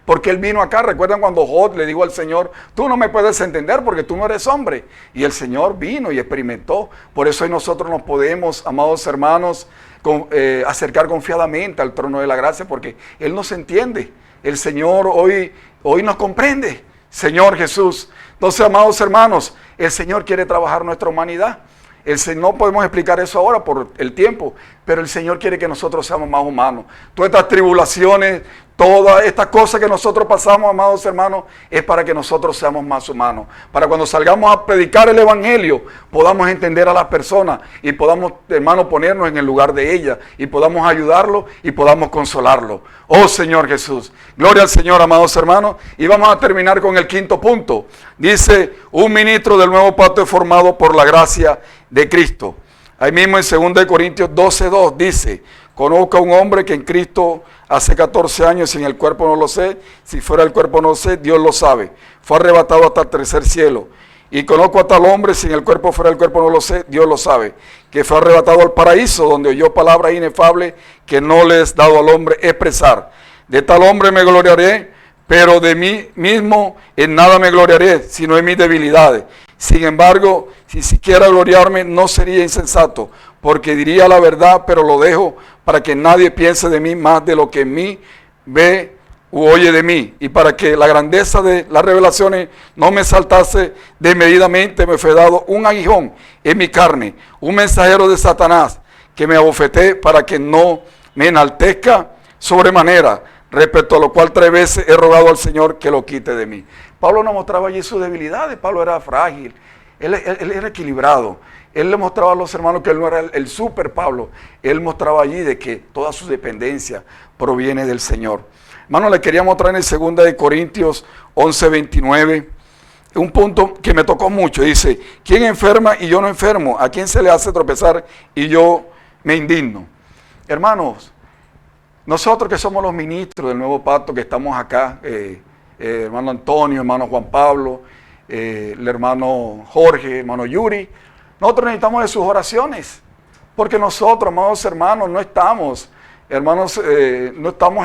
porque Él vino acá. Recuerdan cuando Job le dijo al Señor, tú no me puedes entender porque tú no eres hombre, y el Señor vino y experimentó. Por eso hoy nosotros nos podemos, amados hermanos, acercar confiadamente al trono de la gracia, porque Él nos entiende. El Señor hoy nos comprende, Señor Jesús. Entonces, amados hermanos, el Señor quiere trabajar nuestra humanidad. No podemos explicar eso ahora por el tiempo, pero el Señor quiere que nosotros seamos más humanos. Todas estas tribulaciones, todas estas cosas que nosotros pasamos, amados hermanos, es para que nosotros seamos más humanos. Para cuando salgamos a predicar el Evangelio, podamos entender a las personas y podamos, hermanos, ponernos en el lugar de ellas y podamos ayudarlo y podamos consolarlo. Oh Señor Jesús, gloria al Señor, amados hermanos. Y vamos a terminar con el quinto punto. Dice, un ministro del nuevo pacto es formado por la gracia de Cristo. Ahí mismo en 2 Corintios 12:2 dice, conozco a un hombre que en Cristo hace 14 años y en el cuerpo no lo sé, si fuera el cuerpo no lo sé, Dios lo sabe. Fue arrebatado hasta el tercer cielo. Y conozco a tal hombre, si en el cuerpo fuera el cuerpo no lo sé, Dios lo sabe, que fue arrebatado al paraíso, donde oyó palabras inefables que no le es dado al hombre expresar. De tal hombre me gloriaré, pero de mí mismo en nada me gloriaré, sino en mis debilidades. Sin embargo, si siquiera gloriarme, no sería insensato, porque diría la verdad, pero lo dejo para que nadie piense de mí más de lo que en mí ve u oye de mí, y para que la grandeza de las revelaciones no me saltase desmedidamente, me fue dado un aguijón en mi carne, un mensajero de Satanás, que me abofeté para que no me enaltezca sobremanera, respecto a lo cual 3 veces he rogado al Señor que lo quite de mí. Pablo no mostraba allí sus debilidades. Pablo era frágil, él era equilibrado. Él le mostraba a los hermanos que él no era el super Pablo. Él mostraba allí de que toda su dependencia proviene del Señor. Hermano, le quería mostrar en 2 Corintios 11:29 un punto que me tocó mucho. Dice, ¿quién enferma y yo no enfermo? ¿A quién se le hace tropezar y yo me indigno? Hermanos, nosotros que somos los ministros del nuevo pacto, que estamos acá, hermano Antonio, hermano Juan Pablo, el hermano Jorge, hermano Yuri, nosotros necesitamos de sus oraciones, porque nosotros, amados hermanos, no estamos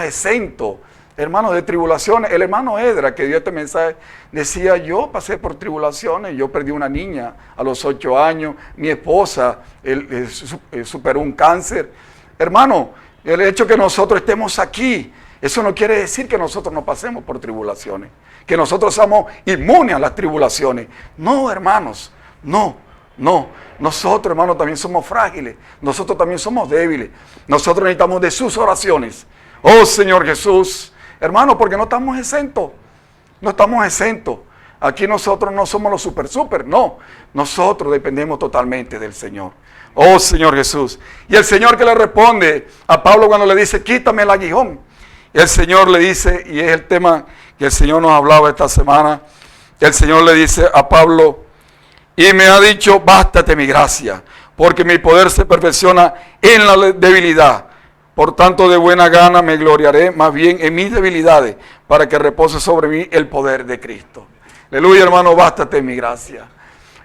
exentos, hermanos, de tribulaciones. El hermano Edra, que dio este mensaje, decía, yo pasé por tribulaciones, yo perdí una niña a los 8 años, mi esposa superó un cáncer. Hermano, el hecho que nosotros estemos aquí, eso no quiere decir que nosotros no pasemos por tribulaciones, que nosotros somos inmunes a las tribulaciones. No, hermanos, no. Nosotros, hermanos, también somos frágiles, nosotros también somos débiles. Nosotros necesitamos de sus oraciones. Oh Señor Jesús, hermano, porque no estamos exentos, Aquí nosotros no somos los super, no. Nosotros dependemos totalmente del Señor. Oh Señor Jesús. Y el Señor que le responde a Pablo cuando le dice, quítame el aguijón. Y el Señor le dice, y es el tema que el Señor nos hablaba esta semana, el Señor le dice a Pablo, y me ha dicho, bástate mi gracia, porque mi poder se perfecciona en la debilidad. Por tanto, de buena gana me gloriaré más bien en mis debilidades, para que repose sobre mí el poder de Cristo. Aleluya, hermano, bástate mi gracia.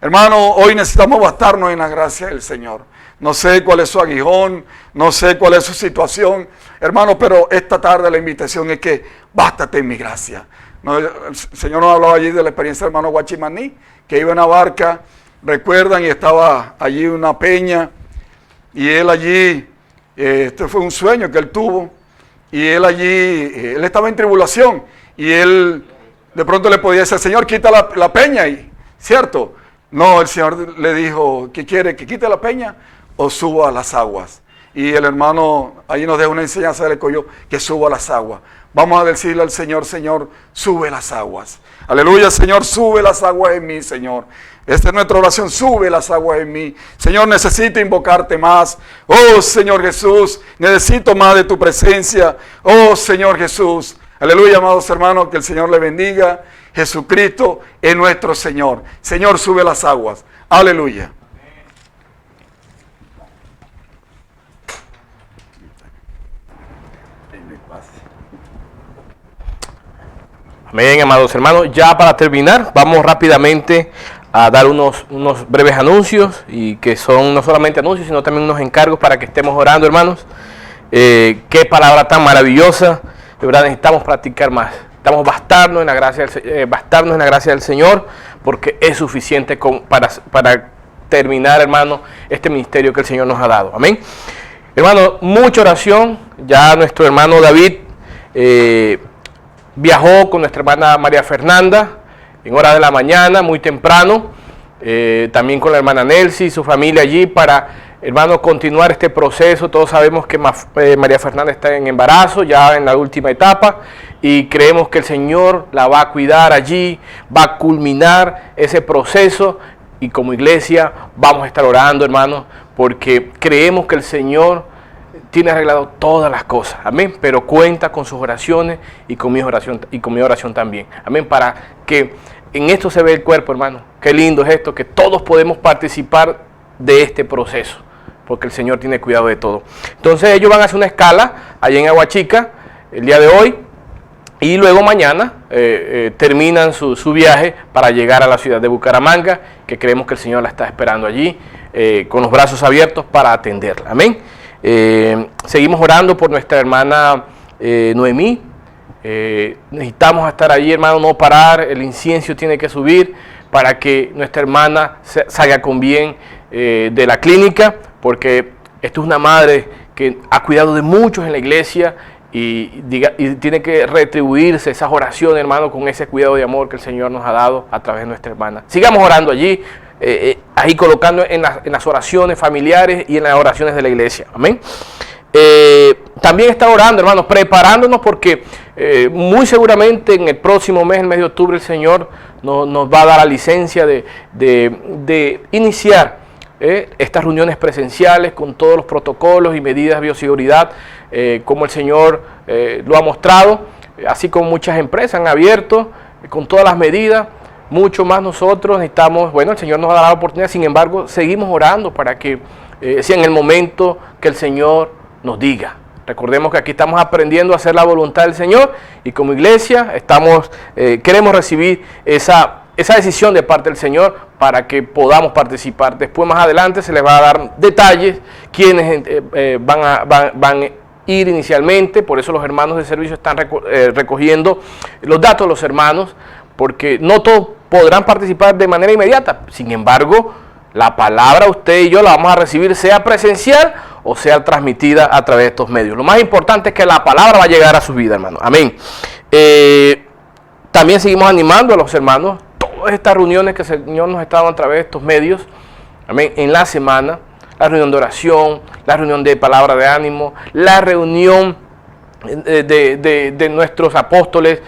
Hermano, hoy necesitamos bastarnos en la gracia del Señor. No sé cuál es su aguijón, no sé cuál es su situación, hermano, pero esta tarde la invitación es que bástate en mi gracia. No, el Señor nos hablaba allí de la experiencia del hermano Guachimaní, que iba en una barca, recuerdan, y estaba allí una peña, y él allí, este fue un sueño que él tuvo, y él allí, él estaba en tribulación, y él de pronto le podía decir, Señor, quita la peña, ¿cierto? No, el Señor le dijo, ¿qué quiere? ¿Que quite la peña o suba a las aguas? Y el hermano ahí nos deja una enseñanza del Ecoyo, que suba las aguas. Vamos a decirle al Señor, Señor, sube las aguas. Aleluya, Señor, sube las aguas en mí, Señor. Esta es nuestra oración, sube las aguas en mí. Señor, necesito invocarte más. Oh, Señor Jesús, necesito más de tu presencia. Oh, Señor Jesús. Aleluya, amados hermanos, que el Señor le bendiga. Jesucristo es nuestro Señor. Señor, sube las aguas. Aleluya. Amén, amados hermanos. Ya para terminar, vamos rápidamente a dar unos breves anuncios, y que son no solamente anuncios, sino también unos encargos para que estemos orando, hermanos. Qué palabra tan maravillosa. De verdad necesitamos practicar más. Necesitamos bastarnos en la gracia del Señor, porque es suficiente para terminar, hermano, este ministerio que el Señor nos ha dado. Amén. Hermano, mucha oración. Ya nuestro hermano David viajó con nuestra hermana María Fernanda en horas de la mañana, muy temprano, también con la hermana Nelcy y su familia allí para, hermano, continuar este proceso. Todos sabemos que María Fernanda está en embarazo, ya en la última etapa, y creemos que el Señor la va a cuidar allí, va a culminar ese proceso, y como iglesia vamos a estar orando, hermano, porque creemos que el Señor tiene arreglado todas las cosas, amén, pero cuenta con sus oraciones y con mi oración también, amén, para que en esto se ve el cuerpo, hermano. Qué lindo es esto, que todos podemos participar de este proceso, porque el Señor tiene cuidado de todo. Entonces ellos van a hacer una escala allá en Aguachica el día de hoy, y luego mañana terminan su viaje para llegar a la ciudad de Bucaramanga, que creemos que el Señor la está esperando allí, con los brazos abiertos para atenderla, amén. Seguimos orando por nuestra hermana Noemí. Necesitamos estar allí, hermano, no parar. El incienso tiene que subir para que nuestra hermana salga con bien de la clínica, porque esto es una madre que ha cuidado de muchos en la iglesia, y tiene que retribuirse esas oraciones, hermano, con ese cuidado de amor que el Señor nos ha dado a través de nuestra hermana. Sigamos orando allí, ahí colocando en las oraciones familiares y en las oraciones de la iglesia. Amén. También está orando, hermanos, preparándonos, porque muy seguramente en el próximo mes, el mes de octubre, el Señor nos va a dar la licencia de iniciar estas reuniones presenciales con todos los protocolos y medidas de bioseguridad, como el Señor lo ha mostrado, así como muchas empresas han abierto con todas las medidas. Mucho más nosotros necesitamos, bueno, el Señor nos ha dado la oportunidad, sin embargo, seguimos orando para que sea en el momento que el Señor nos diga. Recordemos que aquí estamos aprendiendo a hacer la voluntad del Señor, y como iglesia queremos recibir esa decisión de parte del Señor para que podamos participar. Después, más adelante, se les va a dar detalles, quiénes van a ir inicialmente. Por eso los hermanos de servicio están recogiendo los datos de los hermanos, porque no todos podrán participar de manera inmediata. Sin embargo, la palabra usted y yo la vamos a recibir, sea presencial o sea transmitida a través de estos medios. Lo más importante es que la palabra va a llegar a su vida, hermano. Amén. También seguimos animando a los hermanos, todas estas reuniones que el Señor nos está dando a través de estos medios, amén, en la semana, la reunión de oración, la reunión de palabra de ánimo, la reunión de nuestros apóstoles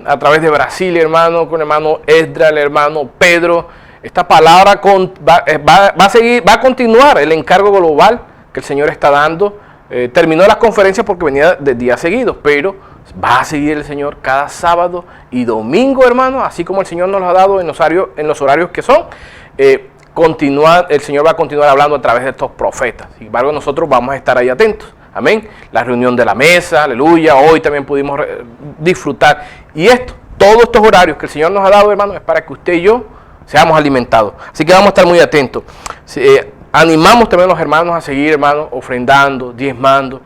a través de Brasil, hermano, con el hermano Esdra, el hermano Pedro. Esta palabra va a continuar el encargo global que el Señor está dando. Terminó las conferencias porque venía de días seguidos, pero va a seguir el Señor cada sábado y domingo, hermano, así como el Señor nos lo ha dado en los horarios que son. El Señor va a continuar hablando a través de estos profetas. Sin embargo, nosotros vamos a estar ahí atentos. Amén. La reunión de la mesa, aleluya. Hoy también pudimos disfrutar. Y todos estos horarios que el Señor nos ha dado, hermano, es para que usted y yo seamos alimentados. Así que vamos a estar muy atentos. Animamos también a los hermanos a seguir, hermanos, ofrendando, diezmando,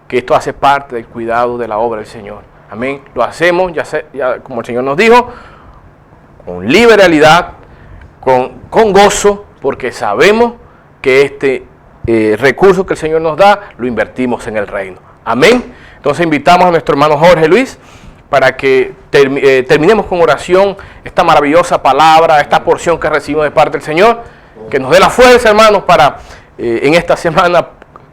que esto hace parte del cuidado de la obra del Señor. Amén. Lo hacemos, ya como el Señor nos dijo, con liberalidad, con gozo, porque sabemos que recurso que el Señor nos da, lo invertimos en el reino. Amén. Entonces invitamos a nuestro hermano Jorge Luis para que terminemos con oración esta maravillosa palabra, esta porción que recibimos de parte del Señor, que nos dé la fuerza, hermanos, para en esta semana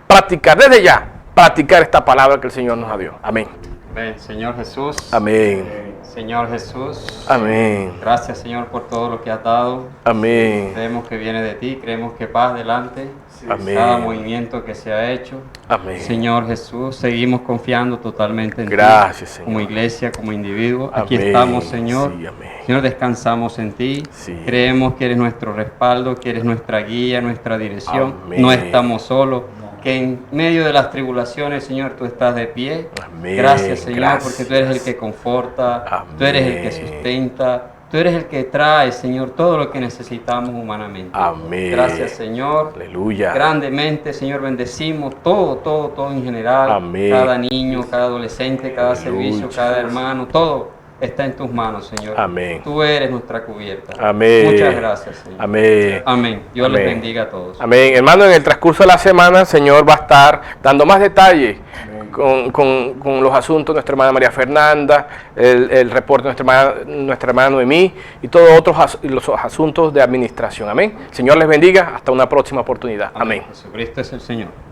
practicar desde ya, practicar esta palabra que el Señor nos dio. Amén. Ven, Señor Jesús. Amén. Señor Jesús. Amén. Gracias, Señor, por todo lo que has dado. Amén. Creemos que viene de ti, creemos que vas adelante. Amén. Cada movimiento que se ha hecho. Amén. Señor Jesús, seguimos confiando totalmente en ti. Gracias, Señor. Como iglesia, como individuo. Aquí Amén. estamos, Señor. Sí, amén. Señor, descansamos en ti. Sí. Creemos que eres nuestro respaldo, que eres nuestra guía, nuestra dirección. Amén. No estamos solos. Que en medio de las tribulaciones, Señor, tú estás de pie. Amén. Gracias, Señor, Gracias. porque tú eres el que conforta, Amén. tú eres el que sustenta, tú eres el que trae, Señor, todo lo que necesitamos humanamente. Amén. Gracias, Señor. Aleluya. Grandemente, Señor, bendecimos todo en general. Amén. Cada niño, cada adolescente, cada Aleluya. servicio, cada hermano, todo está en tus manos, Señor. Amén. Tú eres nuestra cubierta. Amén. Muchas gracias, Señor. Amén. Amén. Dios Amén. les bendiga a todos. Amén. Hermano, en el transcurso de la semana el Señor va a estar dando más detalles con los asuntos de nuestra hermana María Fernanda, el reporte de nuestra hermana Noemí y todos los asuntos de administración. Amén. Señor les bendiga. Hasta una próxima oportunidad. Amén. Jesucristo es el Señor.